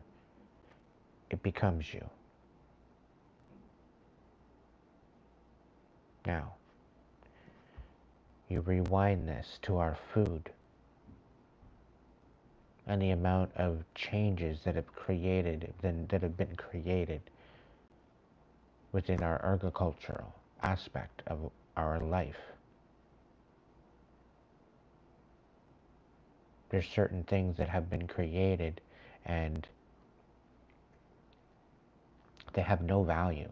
it becomes you. Now, you rewind this to our food and the amount of changes that have been created within our agricultural aspect of our life. There's certain things that have been created and they have no value.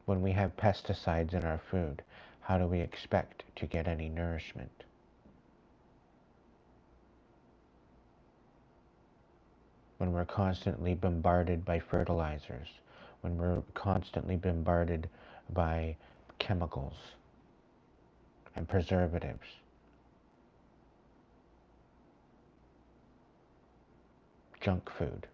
When we have pesticides in our food, how do we expect to get any nourishment? When we're constantly bombarded by fertilizers, when we're constantly bombarded by chemicals and preservatives, junk food.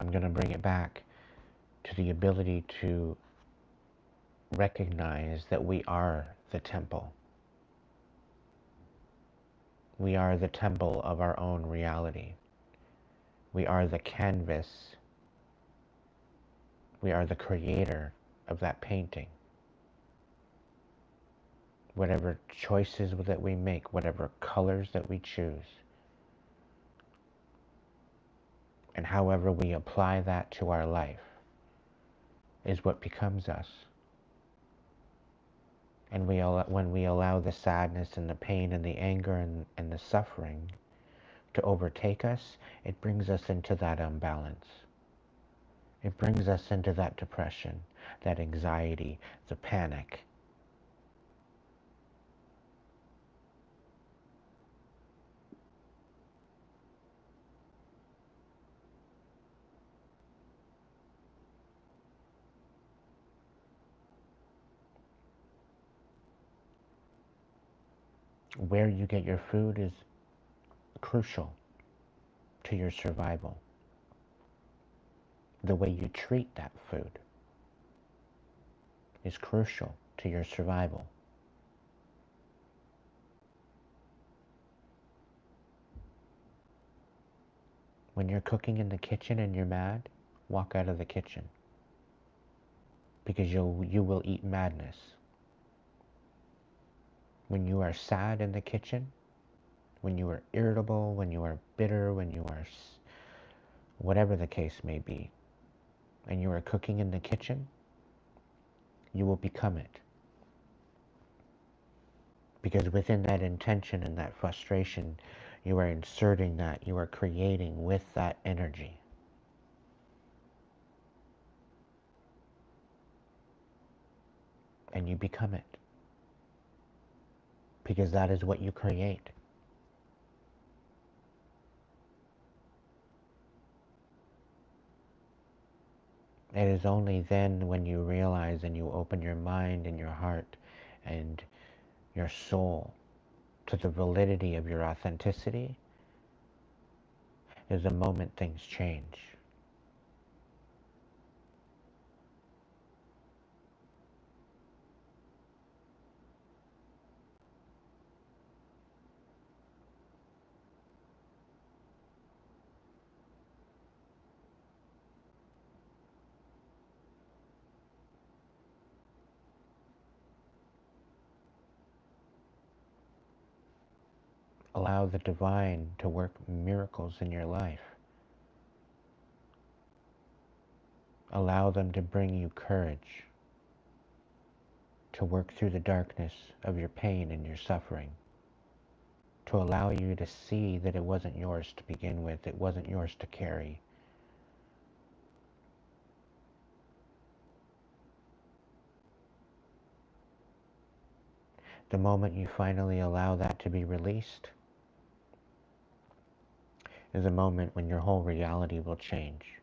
I'm going to bring it back to the ability to recognize that we are the temple. We are the temple of our own reality. We are the canvas. We are the creator of that painting. Whatever choices that we make, whatever colors that we choose, and however we apply that to our life is what becomes us. And when we allow the sadness and the pain and the anger and the suffering to overtake us, it brings us into that imbalance. It brings us into that depression, that anxiety, the panic. Where you get your food is crucial to your survival. The way you treat that food is crucial to your survival. When you're cooking in the kitchen and you're mad, walk out of the kitchen. Because you will eat madness. When you are sad in the kitchen, when you are irritable, when you are bitter, when you are whatever the case may be, and you are cooking in the kitchen, you will become it. Because within that intention and that frustration, you are inserting that, you are creating with that energy. And you become it. Because that is what you create. It is only then when you realize and you open your mind and your heart and your soul to the validity of your authenticity is the moment things change. Allow the divine to work miracles in your life. Allow them to bring you courage to work through the darkness of your pain and your suffering. To allow you to see that it wasn't yours to begin with, it wasn't yours to carry. The moment you finally allow that to be released is a moment when your whole reality will change.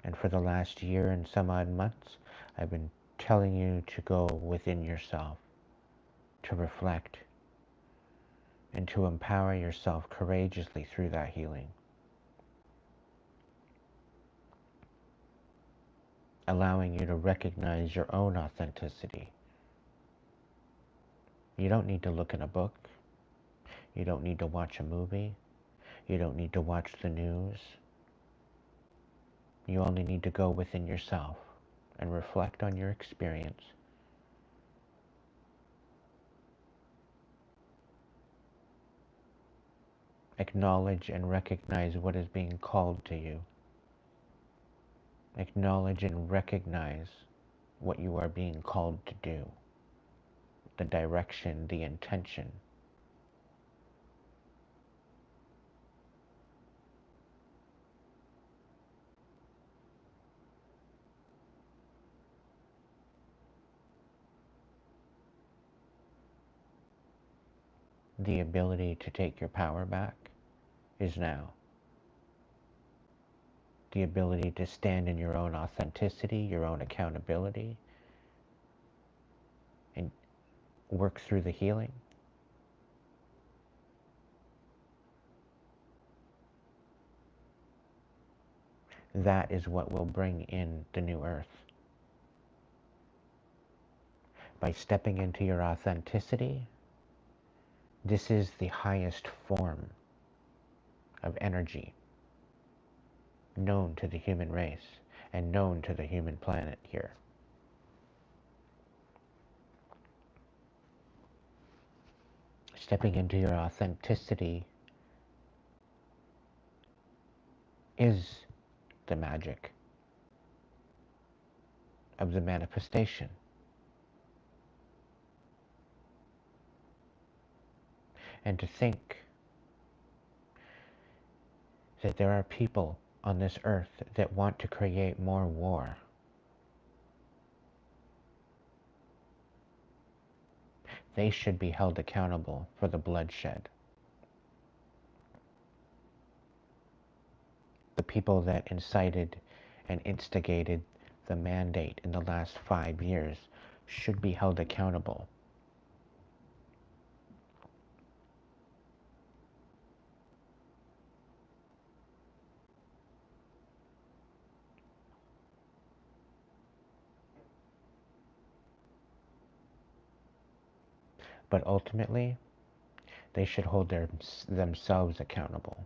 And for the last year and some odd months, I've been telling you to go within yourself, to reflect, and to empower yourself courageously through that healing. Allowing you to recognize your own authenticity. You don't need to look in a book. You don't need to watch a movie. You don't need to watch the news. You only need to go within yourself and reflect on your experience. Acknowledge and recognize what is being called to you. Acknowledge and recognize what you are being called to do. The direction, the intention. The ability to take your power back is now. The ability to stand in your own authenticity, your own accountability, and work through the healing. That is what will bring in the new earth. By stepping into your authenticity, this is the highest form of energy known to the human race and known to the human planet here. Stepping into your authenticity is the magic of the manifestation. And to think that there are people on this earth that want to create more war. They should be held accountable for the bloodshed. The people that incited and instigated the mandate in the last 5 years should be held accountable. But ultimately, They should hold themselves accountable.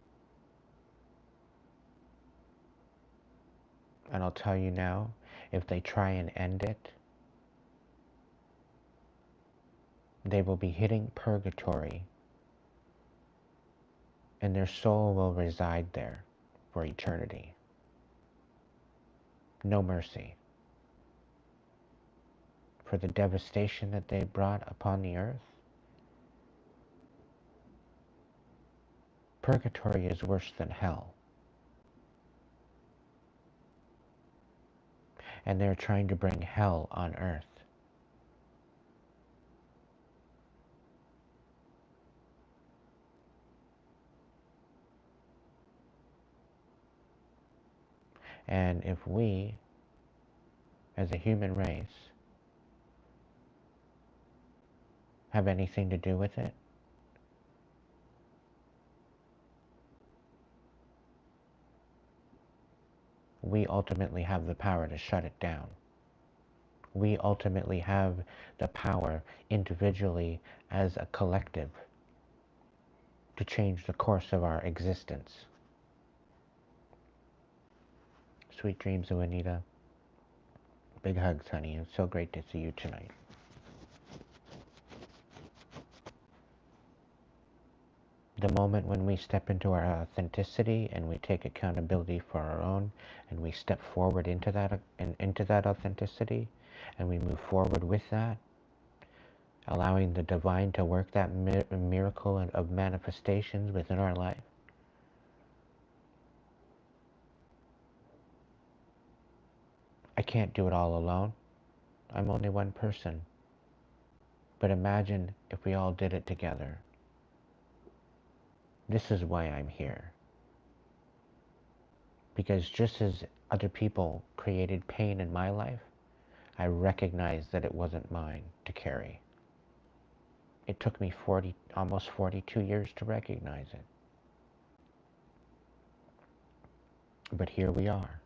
And I'll tell you now, if they try and end it, they will be hitting purgatory, and their soul will reside there for eternity. No mercy for the devastation that they brought upon the earth. Purgatory is worse than hell. And they're trying to bring hell on earth. And if we, as a human race, have anything to do with it, we ultimately have the power to shut it down. We ultimately have the power, individually as a collective, to change the course of our existence. Sweet dreams of Anita. Big hugs, honey. It's so great to see you tonight. The moment when we step into our authenticity and we take accountability for our own, and we step forward into that authenticity, and we move forward with that, allowing the divine to work that miracle of manifestations within our life. I can't do it all alone. I'm only one person. But imagine if we all did it together. This is why I'm here. Because just as other people created pain in my life, I recognized that it wasn't mine to carry. It took me almost 42 years to recognize it. But here we are.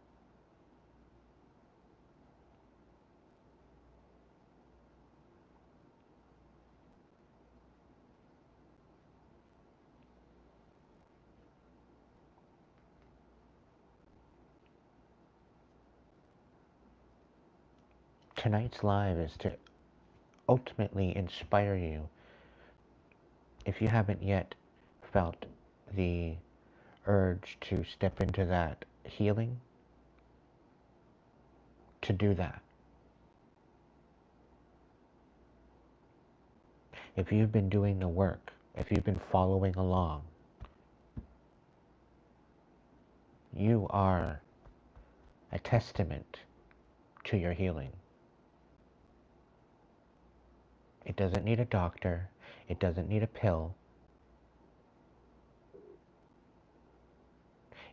Tonight's live is to ultimately inspire you, if you haven't yet felt the urge to step into that healing, to do that. If you've been doing the work, if you've been following along, you are a testament to your healing. It doesn't need a doctor. It doesn't need a pill.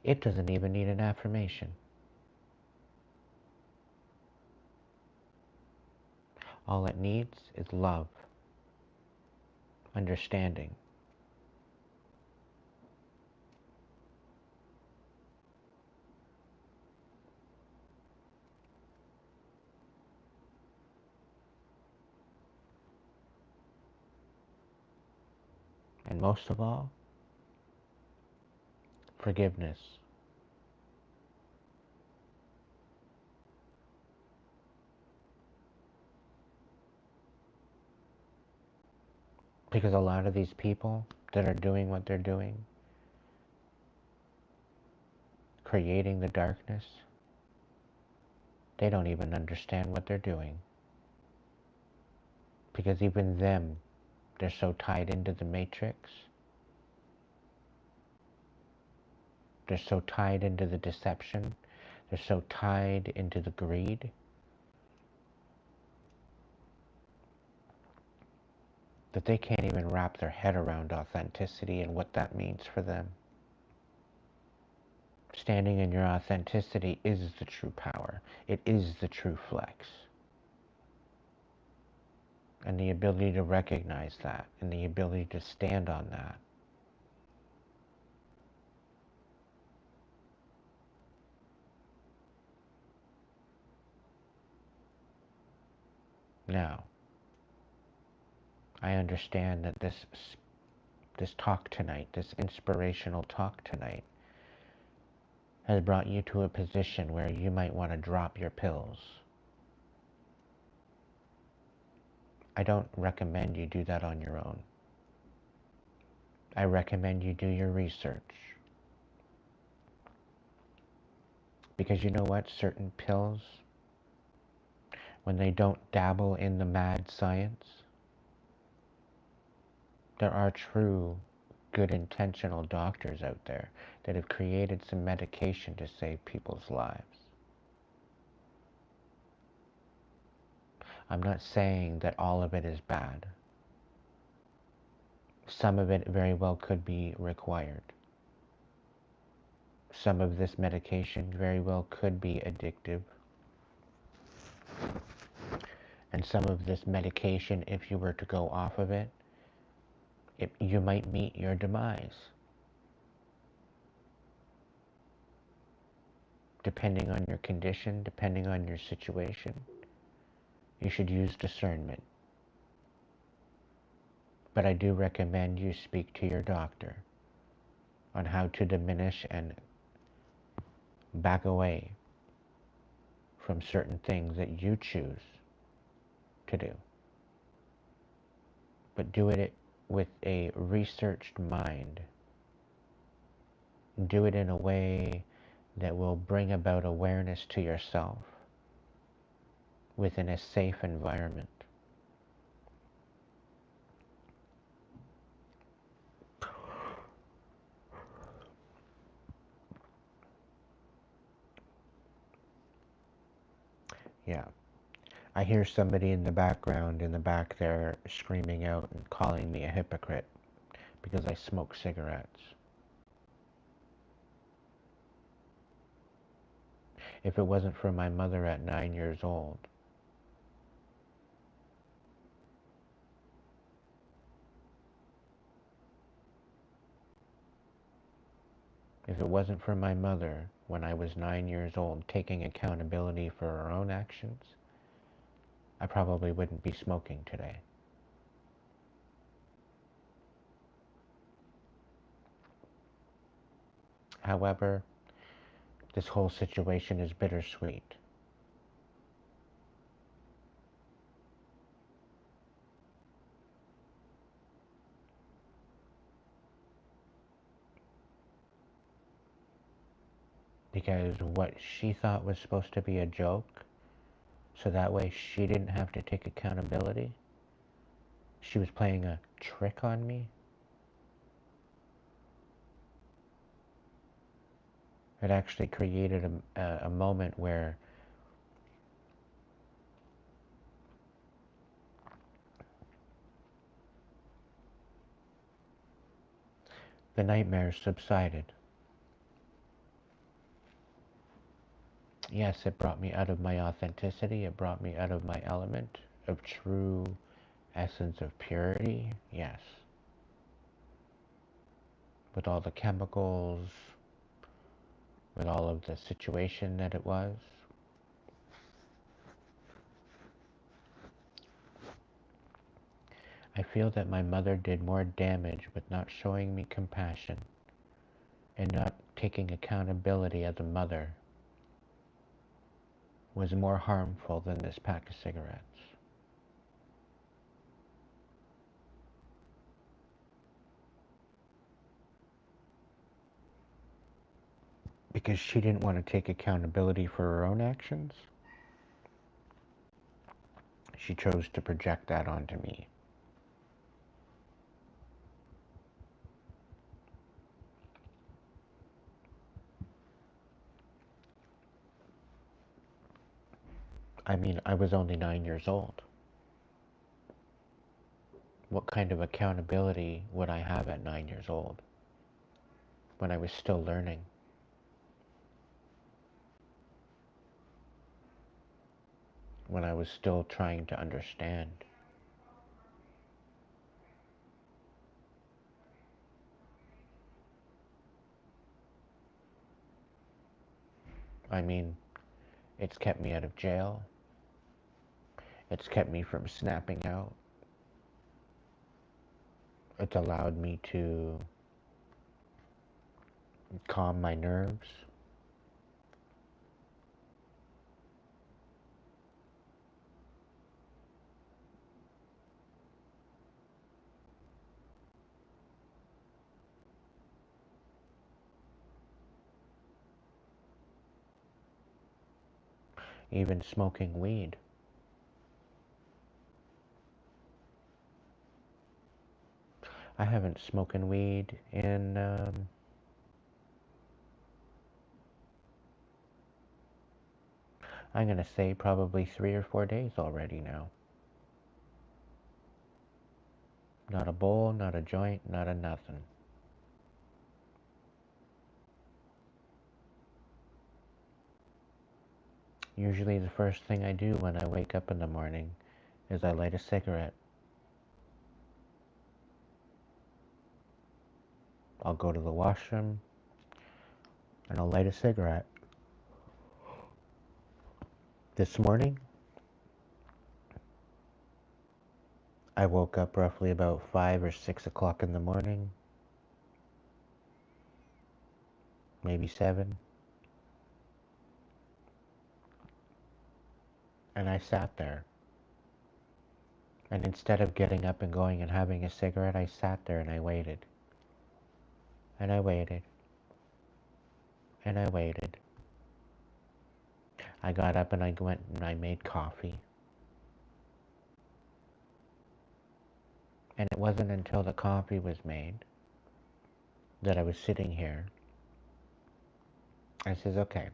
It doesn't even need an affirmation. All it needs is love, understanding, and most of all, forgiveness. Because a lot of these people that are doing what they're doing, creating the darkness, they don't even understand what they're doing. Because even them, they're so tied into the matrix. They're so tied into the deception. They're so tied into the greed that they can't even wrap their head around authenticity and what that means for them. Standing in your authenticity is the true power. It is the true flex. And the ability to recognize that, and the ability to stand on that. Now, I understand that this talk tonight, this inspirational talk tonight, has brought you to a position where you might want to drop your pills. I don't recommend you do that on your own. I recommend you do your research. Because you know what? Certain pills, when they don't dabble in the mad science, there are true, good intentional doctors out there that have created some medication to save people's lives. I'm not saying that all of it is bad. Some of it very well could be required. Some of this medication very well could be addictive. And some of this medication, if you were to go off of it, you might meet your demise. Depending on your condition, depending on your situation, you should use discernment. But I do recommend you speak to your doctor on how to diminish and back away from certain things that you choose to do. But do it with a researched mind. Do it in a way that will bring about awareness to yourself within a safe environment. Yeah. I hear somebody in the background, in the back there, screaming out and calling me a hypocrite because I smoke cigarettes. If it wasn't for my mother at 9 years old, if it wasn't for my mother when I was 9 years old taking accountability for her own actions, I probably wouldn't be smoking today. However, this whole situation is bittersweet. Because what she thought was supposed to be a joke, so that way she didn't have to take accountability, she was playing a trick on me. It actually created a moment where the nightmares subsided. Yes, it brought me out of my authenticity. It brought me out of my element of true essence of purity. Yes. With all the chemicals, with all of the situation that it was. I feel that my mother did more damage with not showing me compassion and not taking accountability as a mother was more harmful than this pack of cigarettes. Because she didn't want to take accountability for her own actions, she chose to project that onto me. I mean, I was only 9 years old. What kind of accountability would I have at 9 years old when I was still learning? When I was still trying to understand? I mean, it's kept me out of jail. It's kept me from snapping out. It's allowed me to calm my nerves. Even smoking weed. I haven't smoked weed in, I'm going to say probably 3 or 4 days already now. Not a bowl, not a joint, not a nothing. Usually the first thing I do when I wake up in the morning is I light a cigarette. I'll go to the washroom and I'll light a cigarette. This morning, I woke up roughly about 5 or 6 o'clock in the morning, maybe 7, and I sat there. And instead of getting up and going and having a cigarette, I sat there and I waited. And I waited. And I waited. I got up and I went and I made coffee. And it wasn't until the coffee was made that I was sitting here. I says, okay,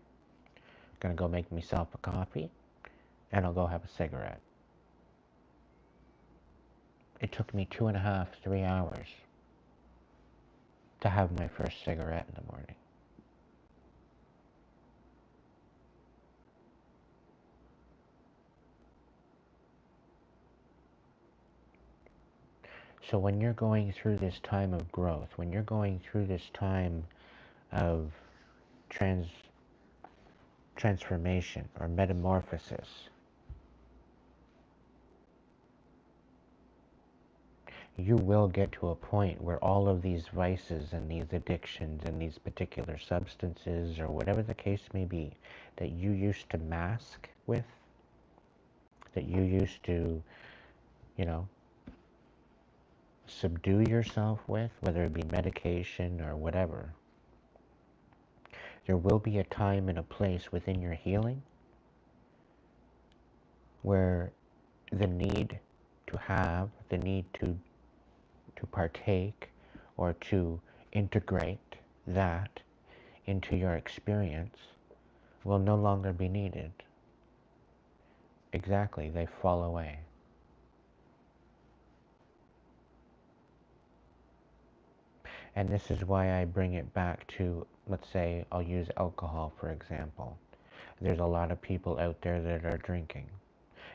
I'm gonna go make myself a coffee and I'll go have a cigarette. It took me 2.5, 3 hours to have my first cigarette in the morning. So when you're going through this time of growth, when you're going through this time of transformation or metamorphosis, you will get to a point where all of these vices and these addictions and these particular substances or whatever the case may be that you used to mask with, that you used to, subdue yourself with, whether it be medication or whatever, there will be a time and a place within your healing where the need to have, the need to partake or to integrate that into your experience will no longer be needed. Exactly, they fall away. And this is why I bring it back to, let's say, I'll use alcohol for example. There's a lot of people out there that are drinking.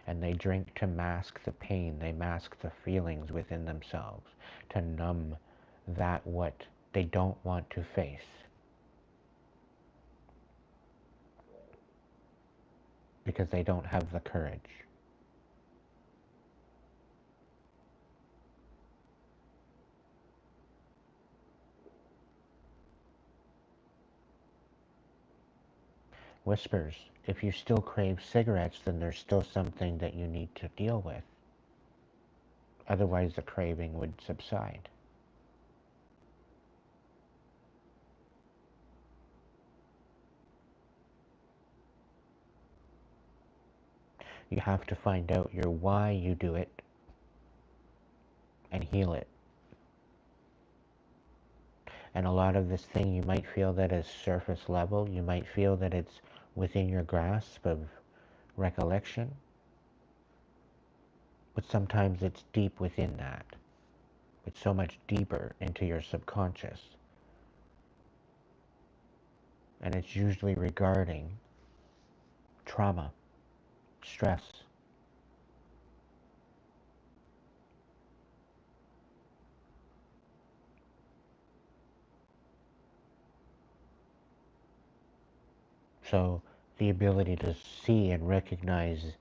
And they drink to mask the pain, they mask the feelings within themselves, to numb that what they don't want to face. Because they don't have the courage. Whispers, if you still crave cigarettes, then there's still something that you need to deal with. Otherwise the craving would subside. You have to find out your why you do it and heal it. And a lot of this thing, you might feel that is surface level. You might feel that it's within your grasp of recollection. But sometimes it's deep within that. It's so much deeper into your subconscious. And it's usually regarding trauma, stress. So the ability to see and recognize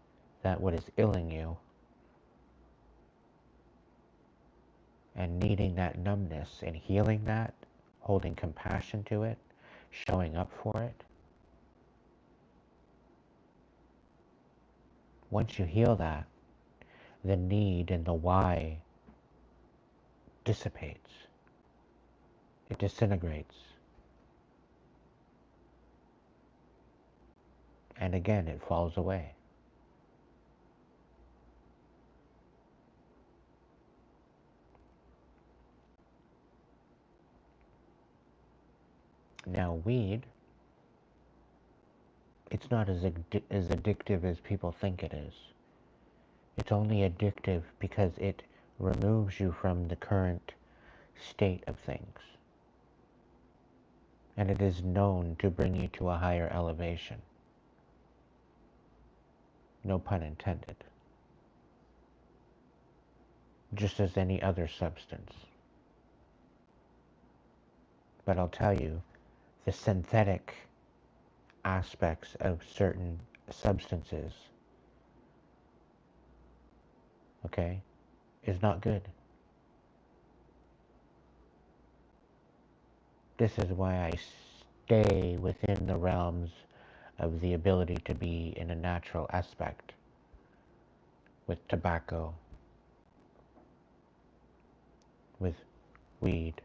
that what is ailing you and needing that numbness and healing that, holding compassion to it, showing up for it. Once you heal that, the need and the why dissipates. It disintegrates. And again, it falls away. Now, weed, it's not as addictive as people think it is. It's only addictive because it removes you from the current state of things. And it is known to bring you to a higher elevation. No pun intended. Just as any other substance. But I'll tell you, the synthetic aspects of certain substances, okay, is not good. This is why I stay within the realms of the ability to be in a natural aspect with tobacco, with weed,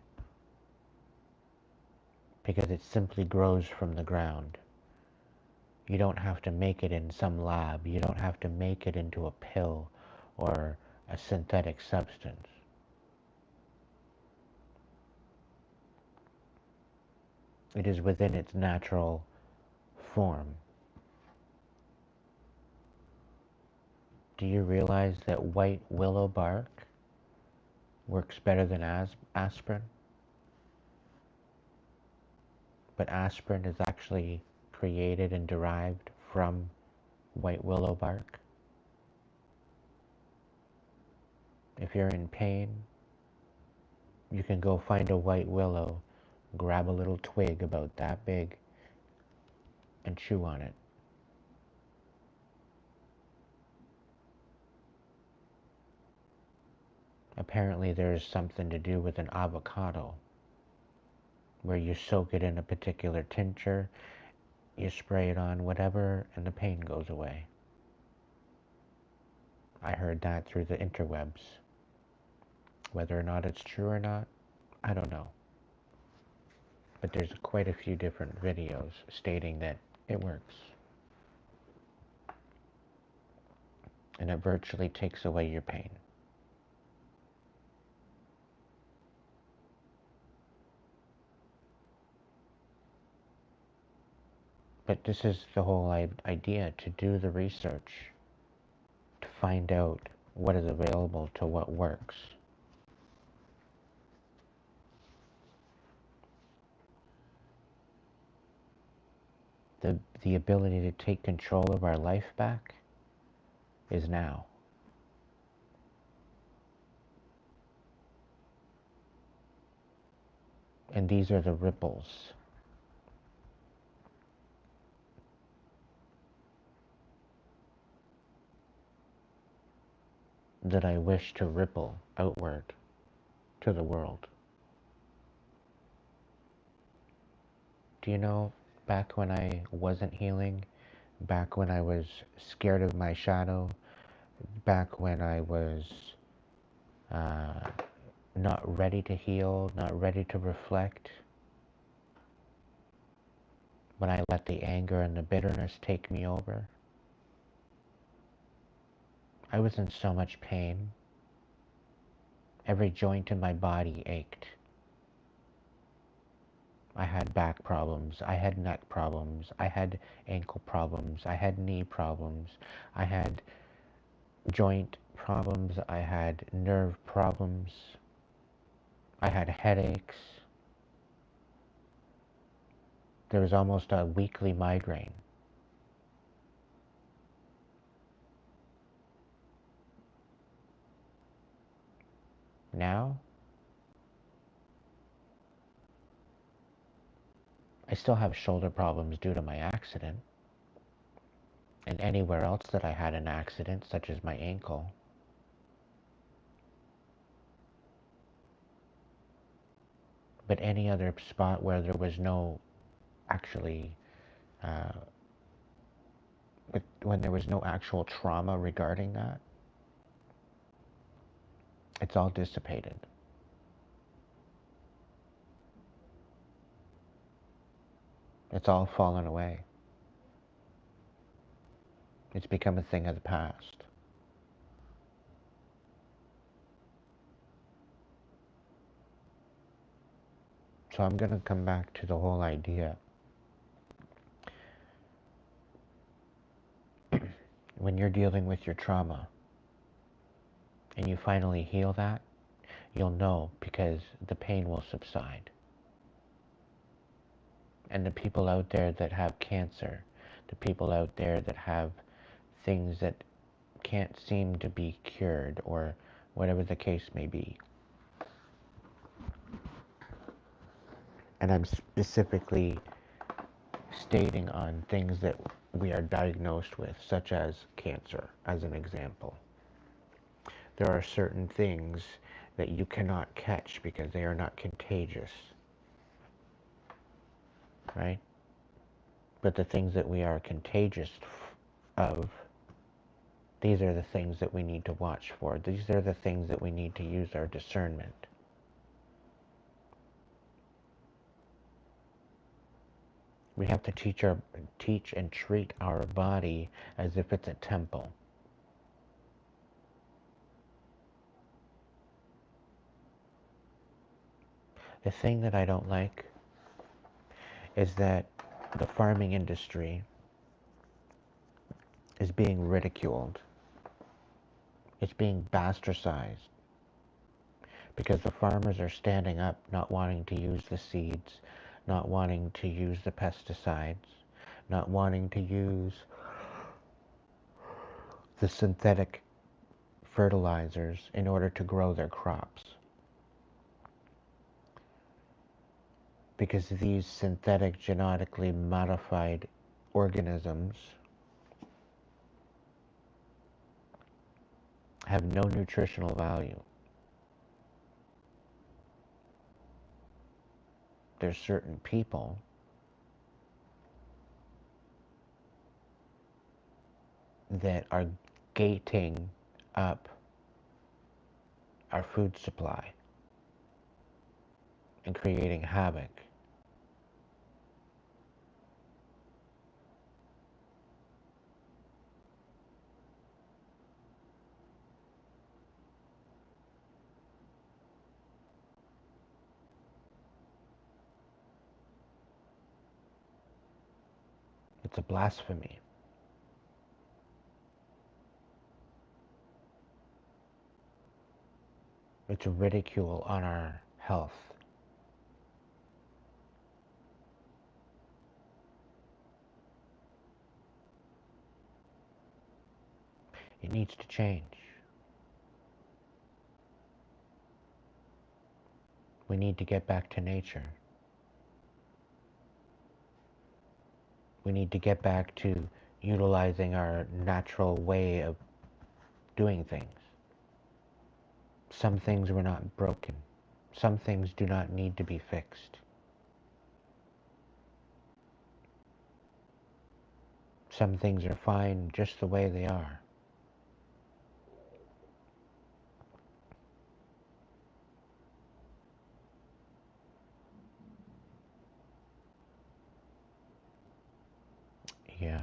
because it simply grows from the ground. You don't have to make it in some lab. You don't have to make it into a pill or a synthetic substance. It is within its natural form. Do you realize that white willow bark works better than aspirin? But aspirin is actually created and derived from white willow bark. If you're in pain, you can go find a white willow, grab a little twig about that big, and chew on it. Apparently there's something to do with an avocado, where you soak it in a particular tincture, you spray it on whatever, and the pain goes away. I heard that through the interwebs. Whether or not it's true or not, I don't know. But there's quite a few different videos stating that it works. And it virtually takes away your pain. But this is the whole idea, to do the research, to find out what is available to what works. The ability to take control of our life back is now. And these are the ripples. That I wish to ripple outward to the world. Do you know, back when I wasn't healing, back when I was scared of my shadow, back when I was not ready to heal, not ready to reflect, when I let the anger and the bitterness take me over, I was in so much pain. Every joint in my body ached. I had back problems, I had neck problems, I had ankle problems, I had knee problems, I had joint problems, I had nerve problems, I had headaches. There was almost a weekly migraine. Now, I still have shoulder problems due to my accident, and anywhere else that I had an accident, such as my ankle. But any other spot where there was no actually, uh, when there was no actual trauma regarding that, it's all dissipated. It's all fallen away. It's become a thing of the past. So I'm going to come back to the whole idea. When you're dealing with your trauma and you finally heal that, you'll know because the pain will subside. And the people out there that have cancer, the people out there that have things that can't seem to be cured, or whatever the case may be. And I'm specifically stating on things that we are diagnosed with, such as cancer, as an example. There are certain things that you cannot catch because they are not contagious, right? But the things that we are contagious of, these are the things that we need to watch for. These are the things that we need to use our discernment. We have to teach and treat our body as if it's a temple. The thing that I don't like is that the farming industry is being ridiculed. It's being bastardized because the farmers are standing up, not wanting to use the seeds, not wanting to use the pesticides, not wanting to use the synthetic fertilizers in order to grow their crops. Because these synthetic genetically modified organisms have no nutritional value. There's certain people that are gating up our food supply and creating havoc. It's a blasphemy. It's a ridicule on our health. It needs to change. We need to get back to nature. We need to get back to utilizing our natural way of doing things. Some things were not broken. Some things do not need to be fixed. Some things are fine just the way they are. Yeah.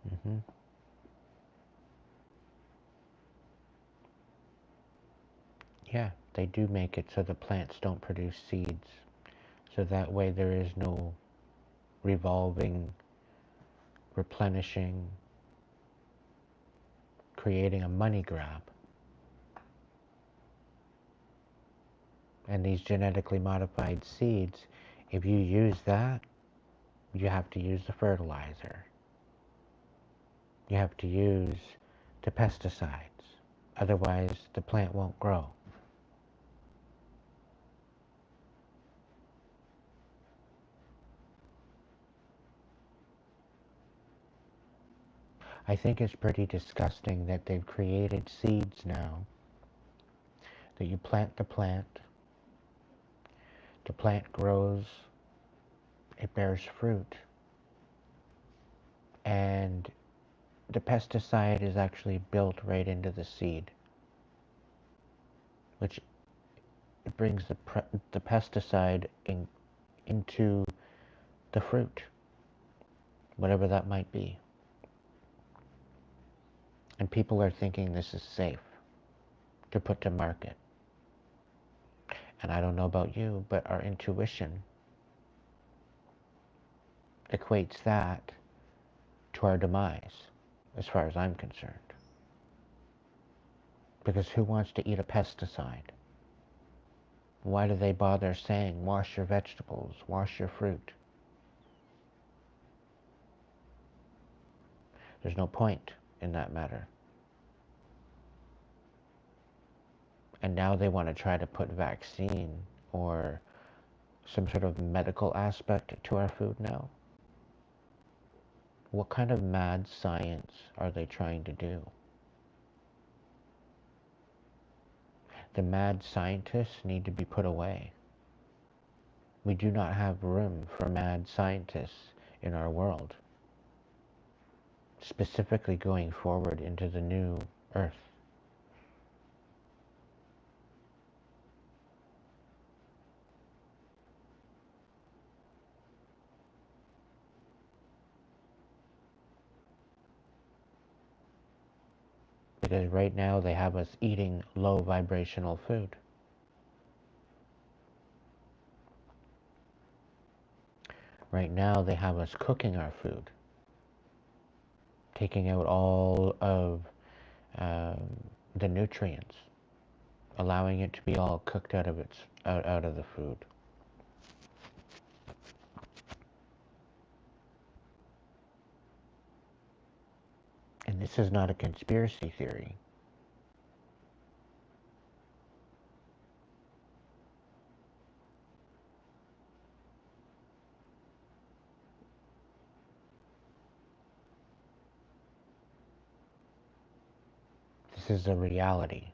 Mm-hmm. Yeah, they do make it so the plants don't produce seeds. So that way there is no revolving, replenishing, creating a money grab. And these genetically modified seeds, if you use that, you have to use the fertilizer. You have to use the pesticides. Otherwise, the plant won't grow. I think it's pretty disgusting that they've created seeds now, that you plant the plant grows, it bears fruit, and the pesticide is actually built right into the seed, which brings the pesticide into the fruit, whatever that might be. And people are thinking this is safe to put to market. And I don't know about you, but our intuition equates that to our demise, as far as I'm concerned. Because who wants to eat a pesticide? Why do they bother saying, wash your vegetables, wash your fruit? There's no point in that matter. And now they want to try to put vaccine or some sort of medical aspect to our food now. What kind of mad science are they trying to do? The mad scientists need to be put away. We do not have room for mad scientists in our world, specifically going forward into the new Earth. Because right now they have us eating low vibrational food. Right now they have us cooking our food, taking out all of the nutrients, allowing it to be all cooked out of the food. And this is not a conspiracy theory. This is a reality.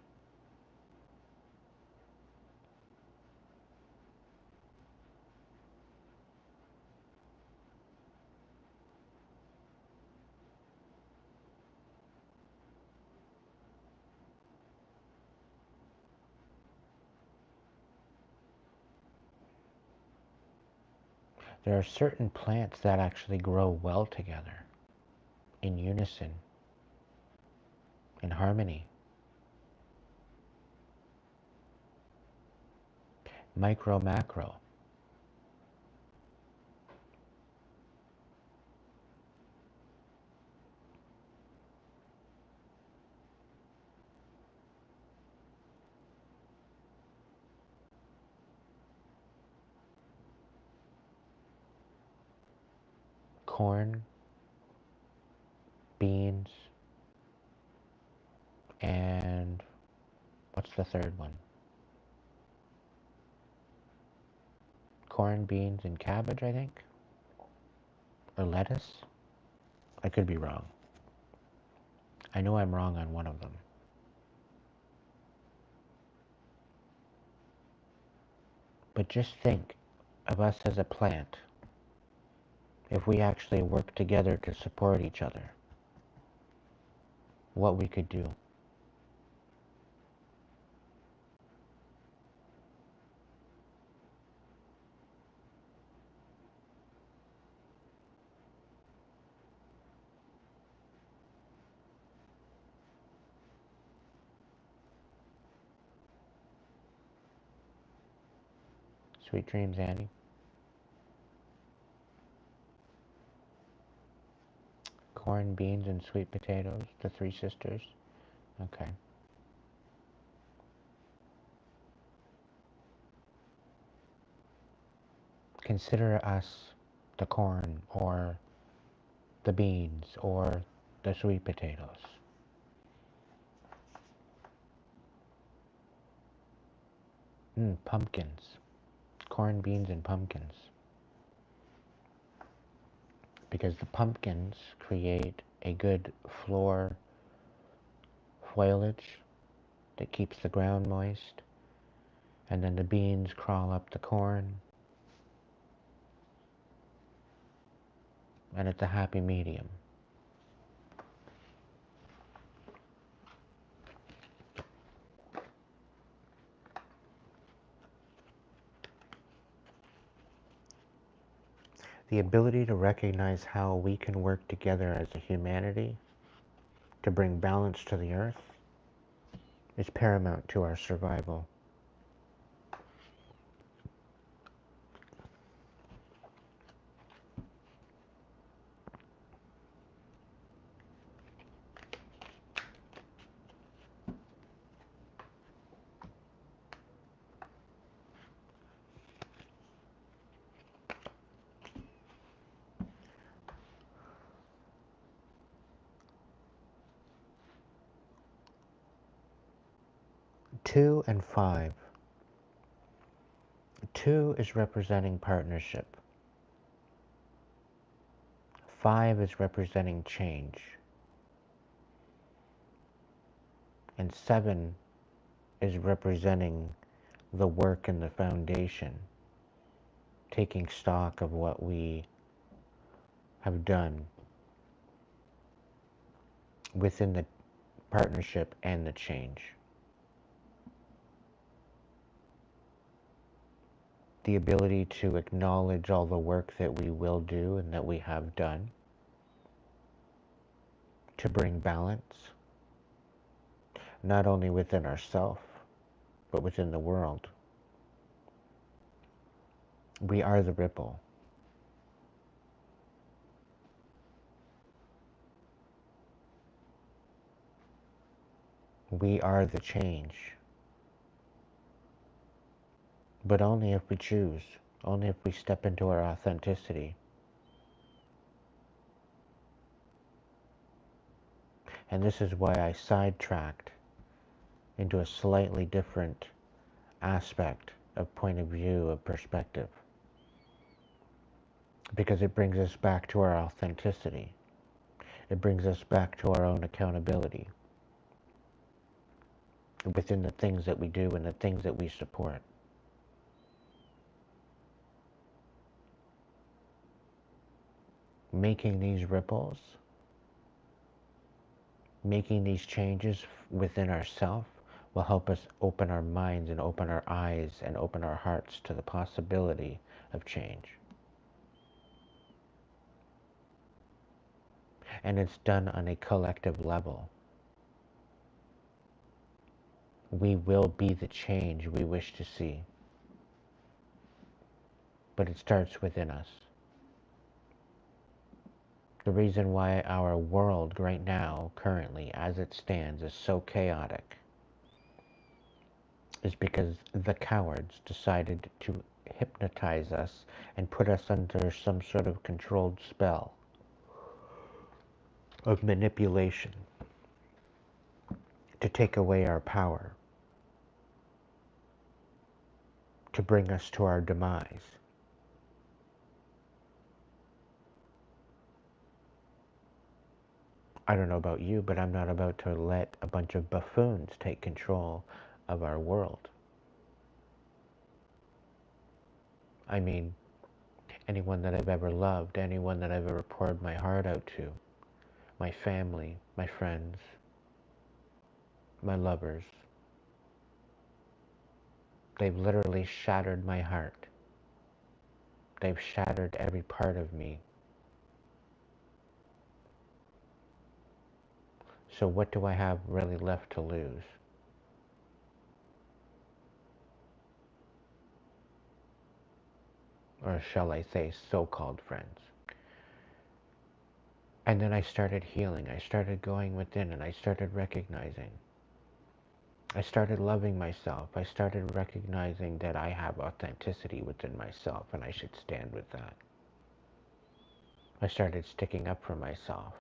There are certain plants that actually grow well together, in unison, in harmony. Micro, macro. Corn, beans, and what's the third one? Corn, beans, and cabbage, I think? Or lettuce? I could be wrong. I know I'm wrong on one of them. But just think of us as a plant, if we actually work together to support each other, what we could do. Sweet dreams, Annie. Corn, beans, and sweet potatoes, the three sisters. Okay. Consider us the corn, or the beans, or the sweet potatoes. Pumpkins. Corn, beans, and pumpkins. Because the pumpkins create a good floor foliage that keeps the ground moist, and then the beans crawl up the corn, and it's a happy medium. The ability to recognize how we can work together as a humanity to bring balance to the earth is paramount to our survival. Two and five. Two is representing partnership. Five is representing change. And seven is representing the work and the foundation, taking stock of what we have done within the partnership and the change. The ability to acknowledge all the work that we will do and that we have done to bring balance, not only within ourselves, but within the world. We are the ripple. We are the change. But only if we choose, only if we step into our authenticity. And this is why I sidetracked into a slightly different aspect of point of view, of perspective. Because it brings us back to our authenticity. It brings us back to our own accountability within the things that we do and the things that we support. Making these ripples, making these changes within ourselves will help us open our minds and open our eyes and open our hearts to the possibility of change. And it's done on a collective level. We will be the change we wish to see. But it starts within us. The reason why our world right now, currently, as it stands, is so chaotic is because the cowards decided to hypnotize us and put us under some sort of controlled spell of manipulation to take away our power, to bring us to our demise. I don't know about you, but I'm not about to let a bunch of buffoons take control of our world. I mean, anyone that I've ever loved, anyone that I've ever poured my heart out to, my family, my friends, my lovers, they've literally shattered my heart. They've shattered every part of me. So what do I have really left to lose? Or shall I say, so-called friends? And then I started healing. I started going within and I started recognizing. I started loving myself. I started recognizing that I have authenticity within myself and I should stand with that. I started sticking up for myself.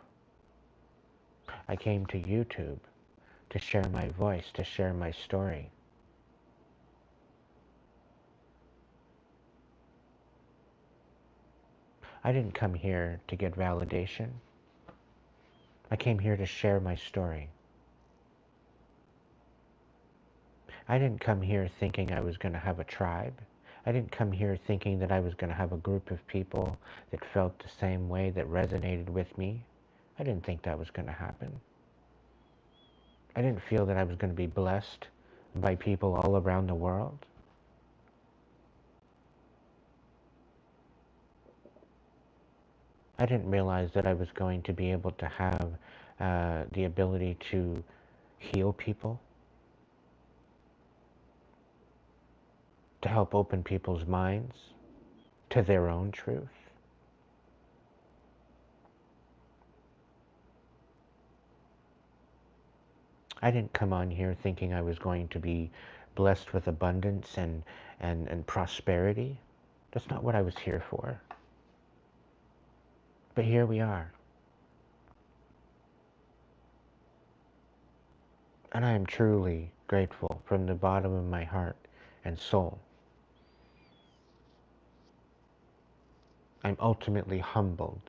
I came to YouTube to share my voice, to share my story. I didn't come here to get validation. I came here to share my story. I didn't come here thinking I was going to have a tribe. I didn't come here thinking that I was going to have a group of people that felt the same way, that resonated with me. I didn't think that was going to happen. I didn't feel that I was going to be blessed by people all around the world. I didn't realize that I was going to be able to have the ability to heal people, to help open people's minds to their own truth. I didn't come on here thinking I was going to be blessed with abundance and prosperity. That's not what I was here for. But here we are. And I am truly grateful from the bottom of my heart and soul. I'm ultimately humbled.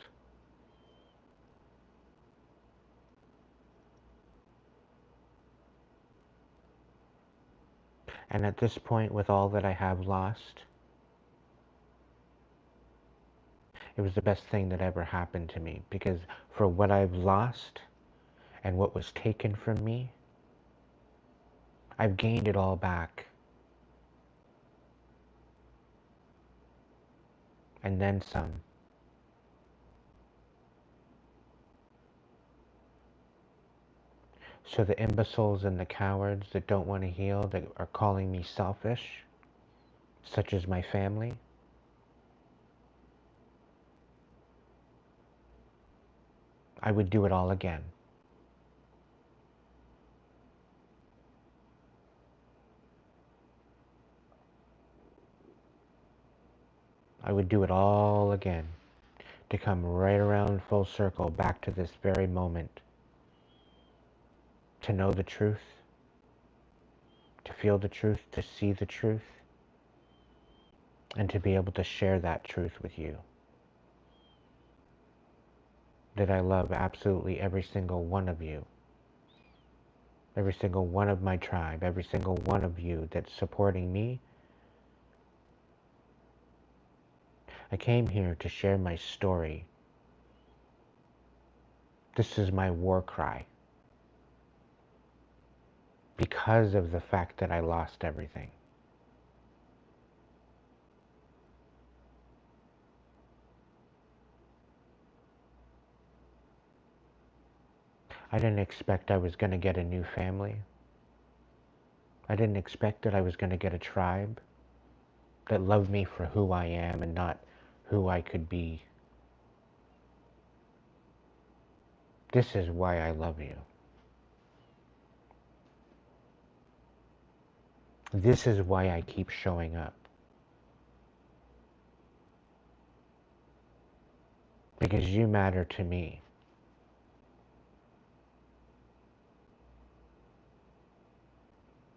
And at this point, with all that I have lost, it was the best thing that ever happened to me, because for what I've lost and what was taken from me, I've gained it all back. And then some. So the imbeciles and the cowards that don't want to heal, that are calling me selfish, such as my family, I would do it all again. I would do it all again to come right around full circle back to this very moment, to know the truth, to feel the truth, to see the truth, and to be able to share that truth with you. That I love absolutely every single one of you, every single one of my tribe, every single one of you that's supporting me. I came here to share my story. This is my war cry. Because of the fact that I lost everything. I didn't expect I was going to get a new family. I didn't expect that I was going to get a tribe that loved me for who I am and not who I could be. This is why I love you. This is why I keep showing up. Because you matter to me.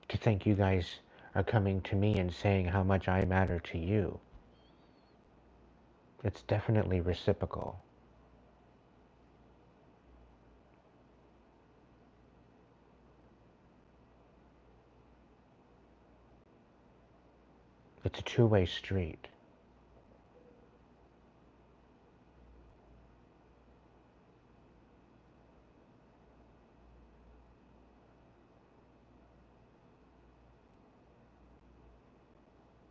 To think you guys are coming to me and saying how much I matter to you. It's definitely reciprocal. It's a two-way street.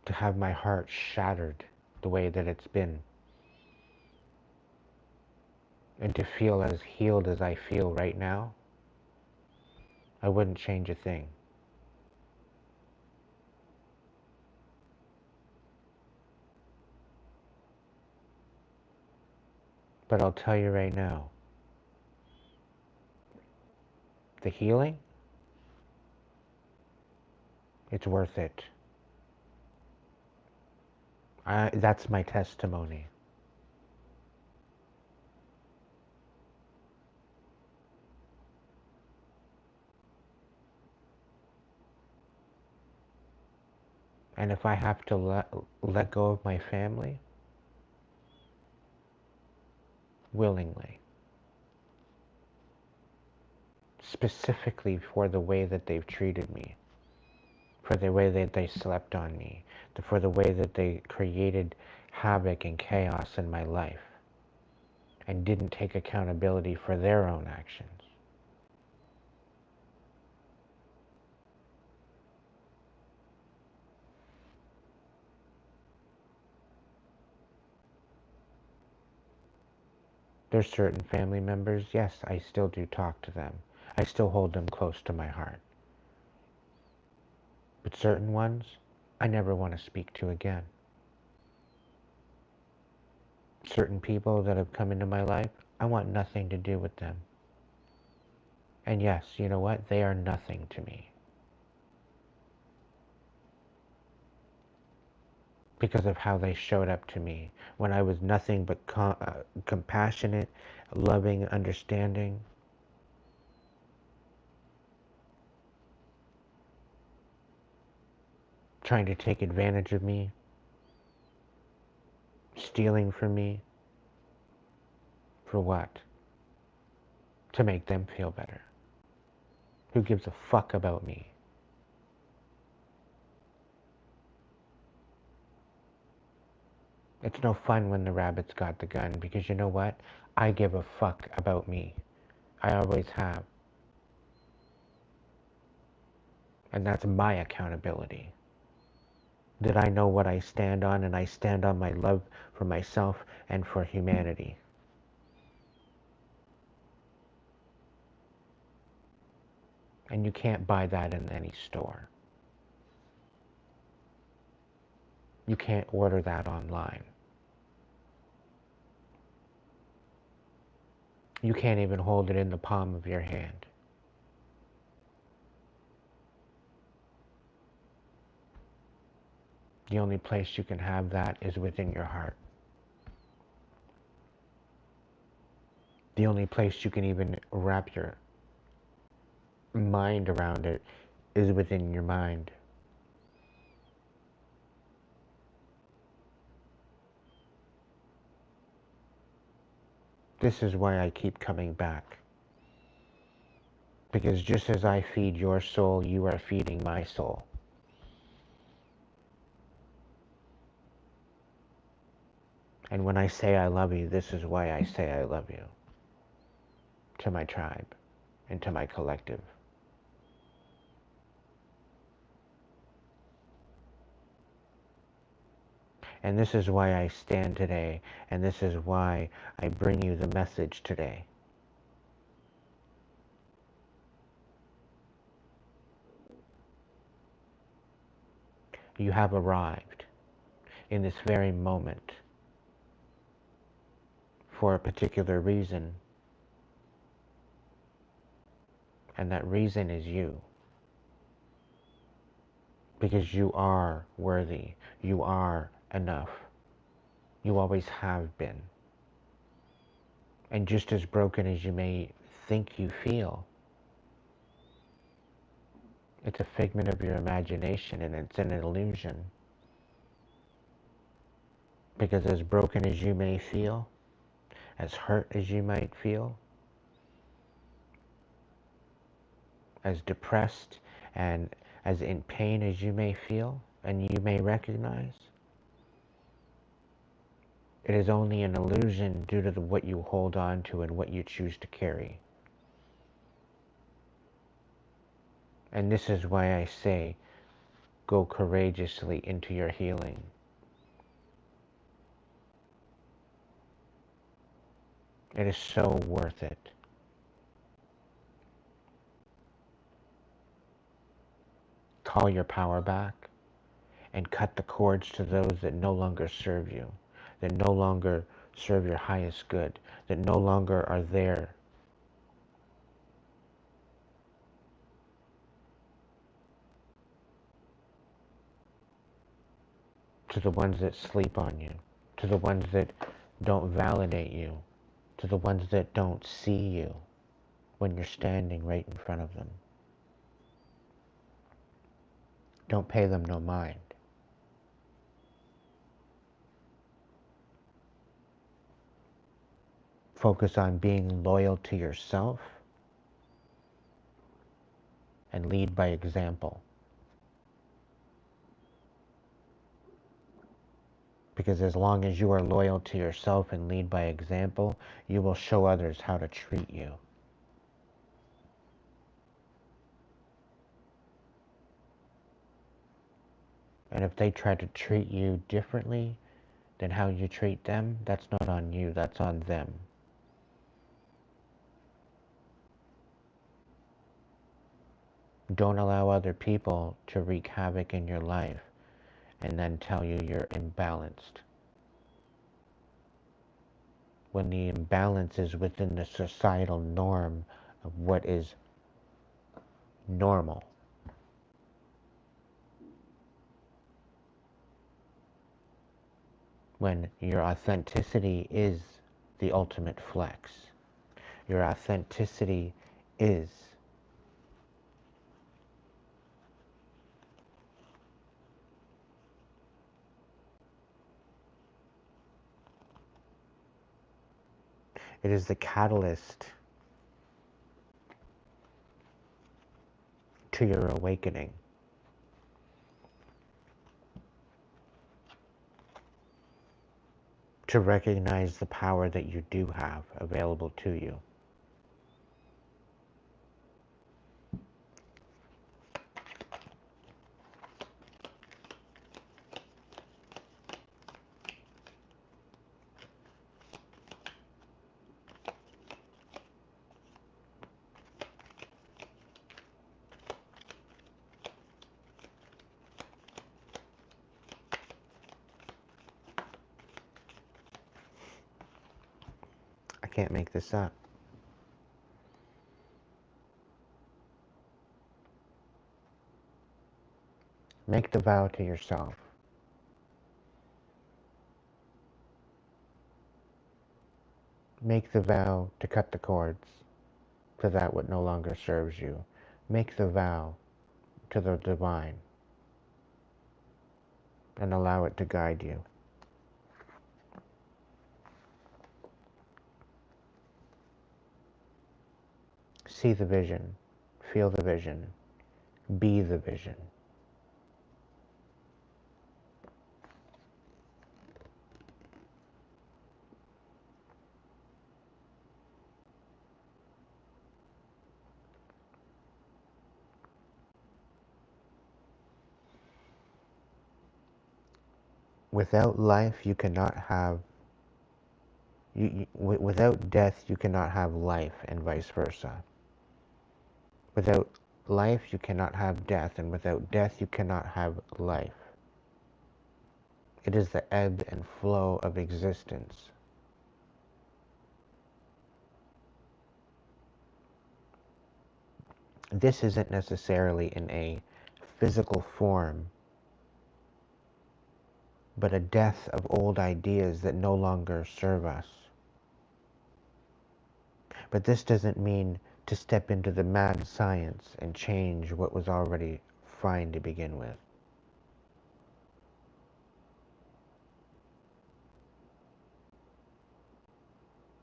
To have my heart shattered the way that it's been, and to feel as healed as I feel right now, I wouldn't change a thing. But I'll tell you right now, the healing, it's worth it. That's my testimony. And if I have to let go of my family, willingly. specifically for the way that they've treated me, for the way that they slept on me, for the way that they created havoc and chaos in my life and didn't take accountability for their own actions. There's certain family members, yes, I still do talk to them. I still hold them close to my heart. But certain ones, I never want to speak to again. Certain people that have come into my life, I want nothing to do with them. And yes, you know what? They are nothing to me. Because of how they showed up to me when I was nothing but compassionate, loving, understanding. Trying to take advantage of me, stealing from me. For what? To make them feel better. Who gives a fuck about me? It's no fun when the rabbit's got the gun, because you know what? I give a fuck about me. I always have. And that's my accountability. That I know what I stand on, and I stand on my love for myself and for humanity. And you can't buy that in any store. You can't order that online. You can't even hold it in the palm of your hand. The only place you can have that is within your heart. The only place you can even wrap your mind around it is within your mind. This is why I keep coming back. Because just as I feed your soul, you are feeding my soul. And when I say I love you, this is why I say I love you. To my tribe and to my collective. And this is why I stand today, and this is why I bring you the message today. You have arrived in this very moment for a particular reason, and that reason is you. Because you are worthy. You are enough. You always have been. And just as broken as you may think you feel, it's a figment of your imagination, and it's an illusion. Because as broken as you may feel, as hurt as you might feel, as depressed and as in pain as you may feel, and you may recognize, it is only an illusion due to what you hold on to and what you choose to carry. And this is why I say, go courageously into your healing. It is so worth it. Call your power back and cut the cords to those that no longer serve you, that no longer serve your highest good, that no longer are there to the ones that sleep on you, to the ones that don't validate you, to the ones that don't see you when you're standing right in front of them. Don't pay them no mind. Focus on being loyal to yourself and lead by example. Because as long as you are loyal to yourself and lead by example, you will show others how to treat you. And if they try to treat you differently than how you treat them, that's not on you, that's on them. Don't allow other people to wreak havoc in your life and then tell you you're imbalanced. When the imbalance is within the societal norm of what is normal. When your authenticity is the ultimate flex. Your authenticity is it is the catalyst to your awakening. To recognize the power that you do have available to you. I can't make this up. Make the vow to yourself. Make the vow to cut the cords to that what no longer serves you. Make the vow to the divine and allow it to guide you. See the vision, feel the vision, be the vision. Without life, you cannot have, without death, you cannot have life, and vice versa. Without life, you cannot have death, and without death, you cannot have life. It is the ebb and flow of existence. This isn't necessarily in a physical form, but a death of old ideas that no longer serve us. But this doesn't mean to step into the mad science and change what was already fine to begin with.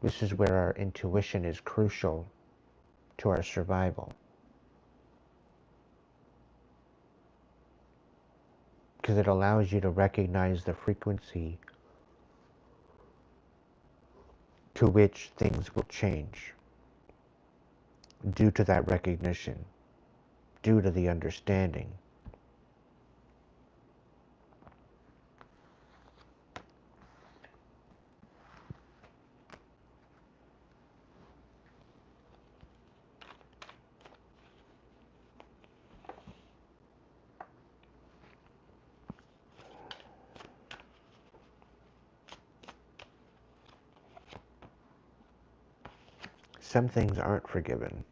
This is where our intuition is crucial to our survival. Because it allows you to recognize the frequency to which things will change due to that recognition, due to the understanding. Some things aren't forgiven.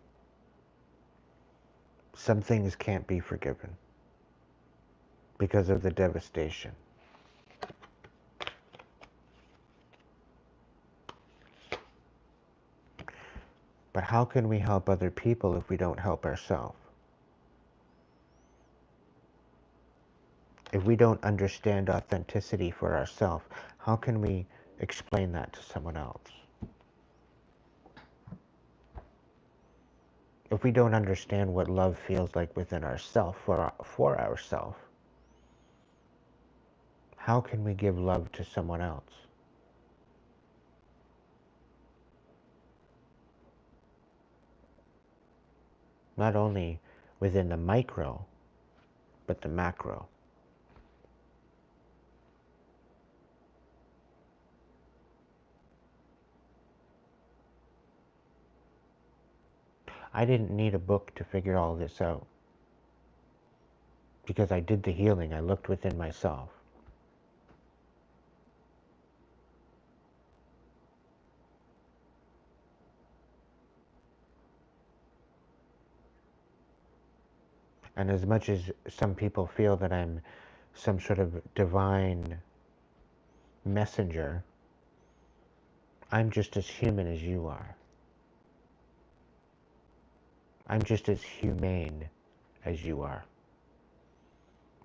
Some things can't be forgiven because of the devastation. But how can we help other people if we don't help ourselves? If we don't understand authenticity for ourselves, how can we explain that to someone else? If we don't understand what love feels like within ourselves, for ourselves, how can we give love to someone else? Not only within the micro, but the macro. I didn't need a book to figure all this out. Because I did the healing, I looked within myself. And as much as some people feel that I'm some sort of divine messenger, I'm just as human as you are. I'm just as humane as you are.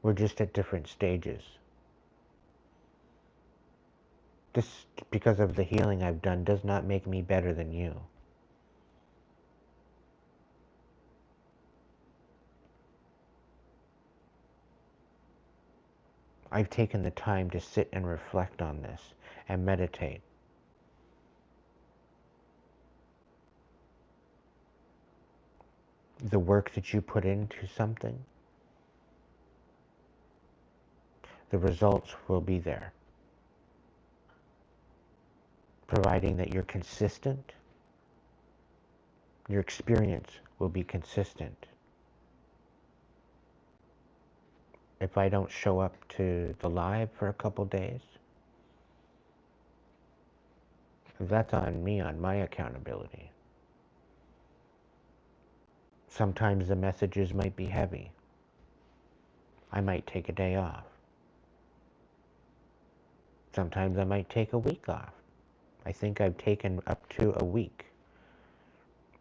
We're just at different stages. This, because of the healing I've done, does not make me better than you. I've taken the time to sit and reflect on this and meditate. The work that you put into something, the results will be there. Providing that you're consistent, your experience will be consistent. If I don't show up to the live for a couple days, that's on me, on my accountability. Sometimes the messages might be heavy. I might take a day off. Sometimes I might take a week off. I think I've taken up to a week.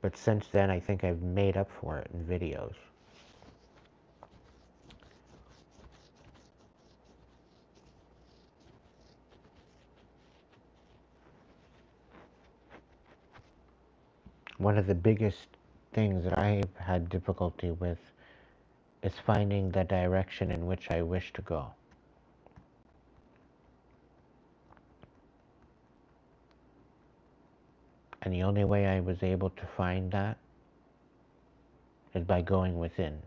But since then, I think I've made up for it in videos. One of the biggest things that I've had difficulty with is finding the direction in which I wish to go. And the only way I was able to find that is by going within.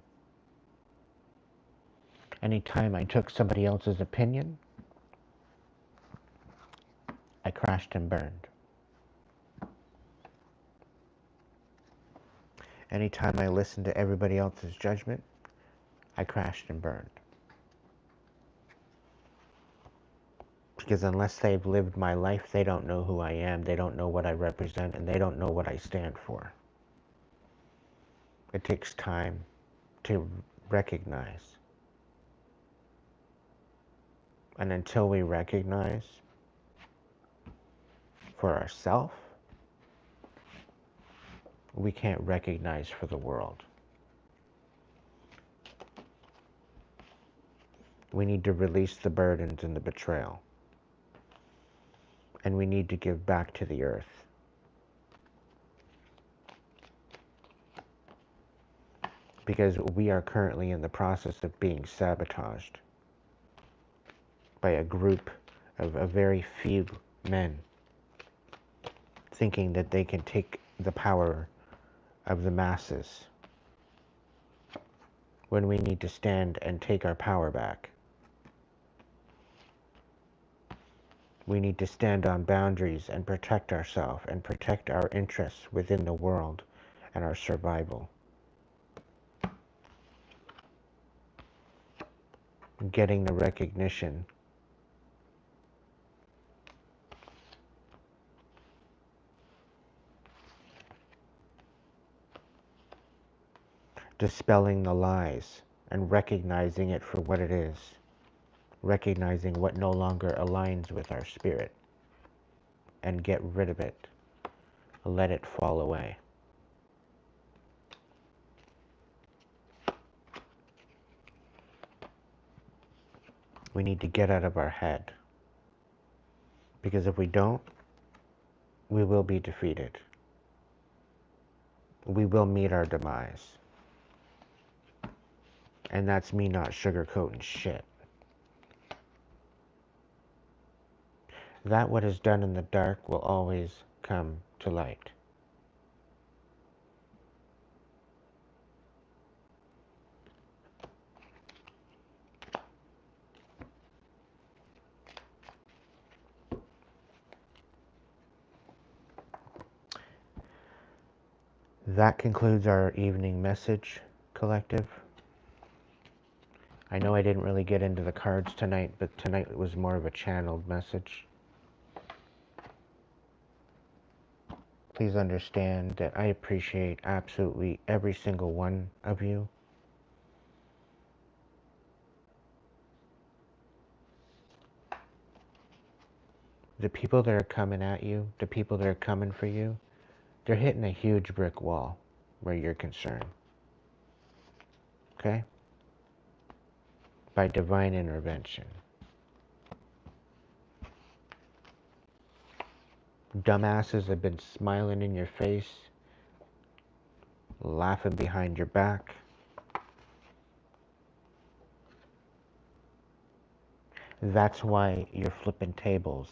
Anytime I took somebody else's opinion, I crashed and burned. Anytime I listened to everybody else's judgment, I crashed and burned. Because unless they've lived my life, they don't know who I am, they don't know what I represent, and they don't know what I stand for. It takes time to recognize. And until we recognize for ourselves, we can't recognize for the world. We need to release the burdens and the betrayal. And we need to give back to the earth. Because we are currently in the process of being sabotaged by a group of a very few men thinking that they can take the power of the masses when we need to stand and take our power back. We need to stand on boundaries and protect ourselves and protect our interests within the world and our survival. Getting the recognition dispelling the lies and recognizing it for what it is. Recognizing what no longer aligns with our spirit and get rid of it. Let it fall away. We need to get out of our head. Because if we don't, we will be defeated. We will meet our demise. And that's me not sugarcoating shit. That what is done in the dark will always come to light. That concludes our evening message, collective. I know I didn't really get into the cards tonight, but tonight was more of a channeled message. Please understand that I appreciate absolutely every single one of you. The people that are coming at you, the people that are coming for you, they're hitting a huge brick wall where you're concerned. Okay? By divine intervention. Dumbasses have been smiling in your face, laughing behind your back. That's why you're flipping tables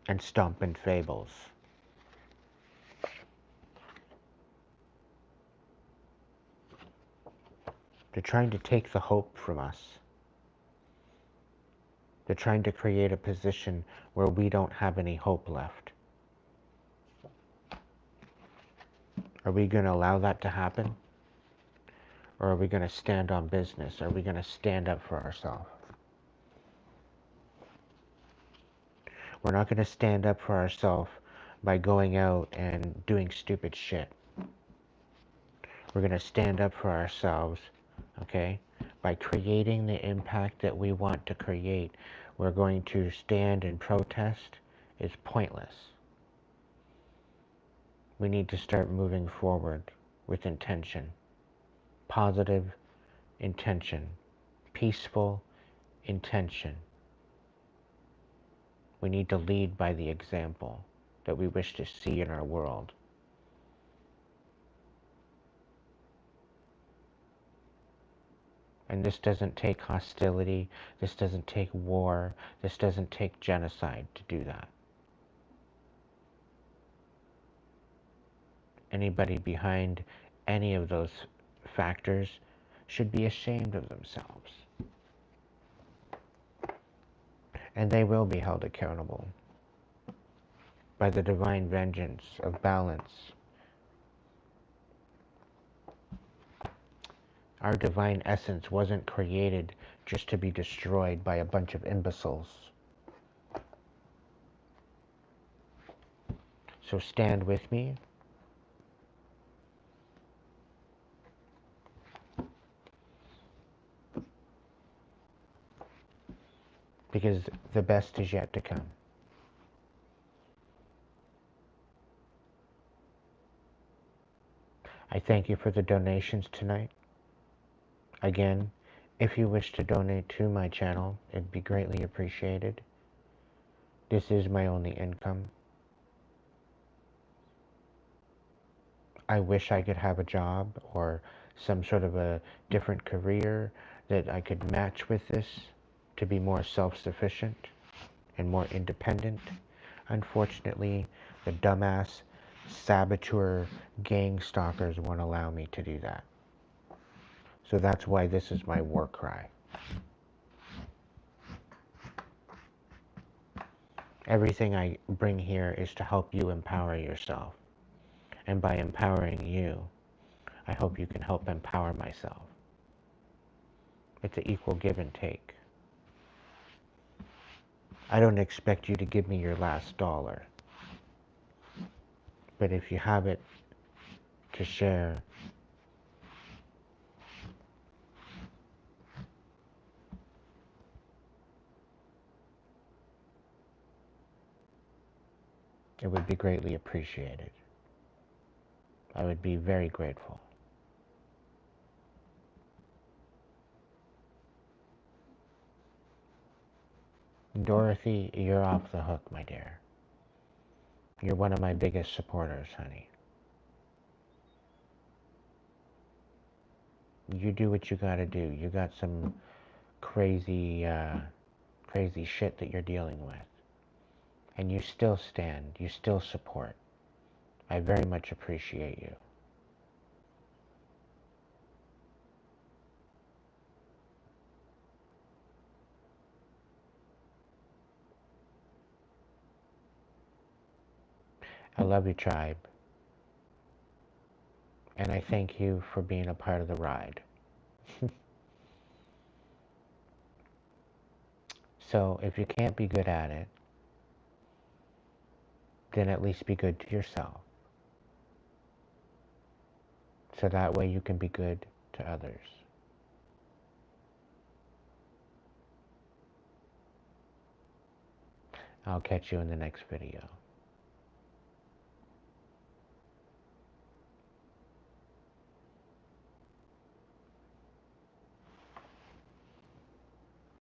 and stomping fables. They're trying to take the hope from us. They're trying to create a position where we don't have any hope left. Are we going to allow that to happen? Or are we going to stand on business? Are we going to stand up for ourselves? We're not going to stand up for ourselves by going out and doing stupid shit. We're going to stand up for ourselves, okay, by creating the impact that we want to create. We're going to stand and protest. It's pointless. We need to start moving forward with intention. Positive intention. Peaceful intention. We need to lead by the example that we wish to see in our world. And this doesn't take hostility, this doesn't take war, this doesn't take genocide to do that. Anybody behind any of those factors should be ashamed of themselves. And they will be held accountable by the divine vengeance of balance. Our divine essence wasn't created just to be destroyed by a bunch of imbeciles. So stand with me. Because the best is yet to come. I thank you for the donations tonight. Again, if you wish to donate to my channel, it'd be greatly appreciated. This is my only income. I wish I could have a job or some sort of a different career that I could match with this to be more self-sufficient and more independent. Unfortunately, the dumbass saboteur gang stalkers won't allow me to do that. So that's why this is my war cry. Everything I bring here is to help you empower yourself. And by empowering you, I hope you can help empower myself. It's an equal give and take. I don't expect you to give me your last dollar. But if you have it to share, it would be greatly appreciated. I would be very grateful. Dorothy, you're off the hook, my dear. You're one of my biggest supporters, honey. You do what you gotta do. You got some crazy, crazy shit that you're dealing with. And you still stand. You still support. I very much appreciate you. I love you, tribe. And I thank you for being a part of the ride. So if you can't be good at it, then at least be good to yourself. So that way you can be good to others. I'll catch you in the next video.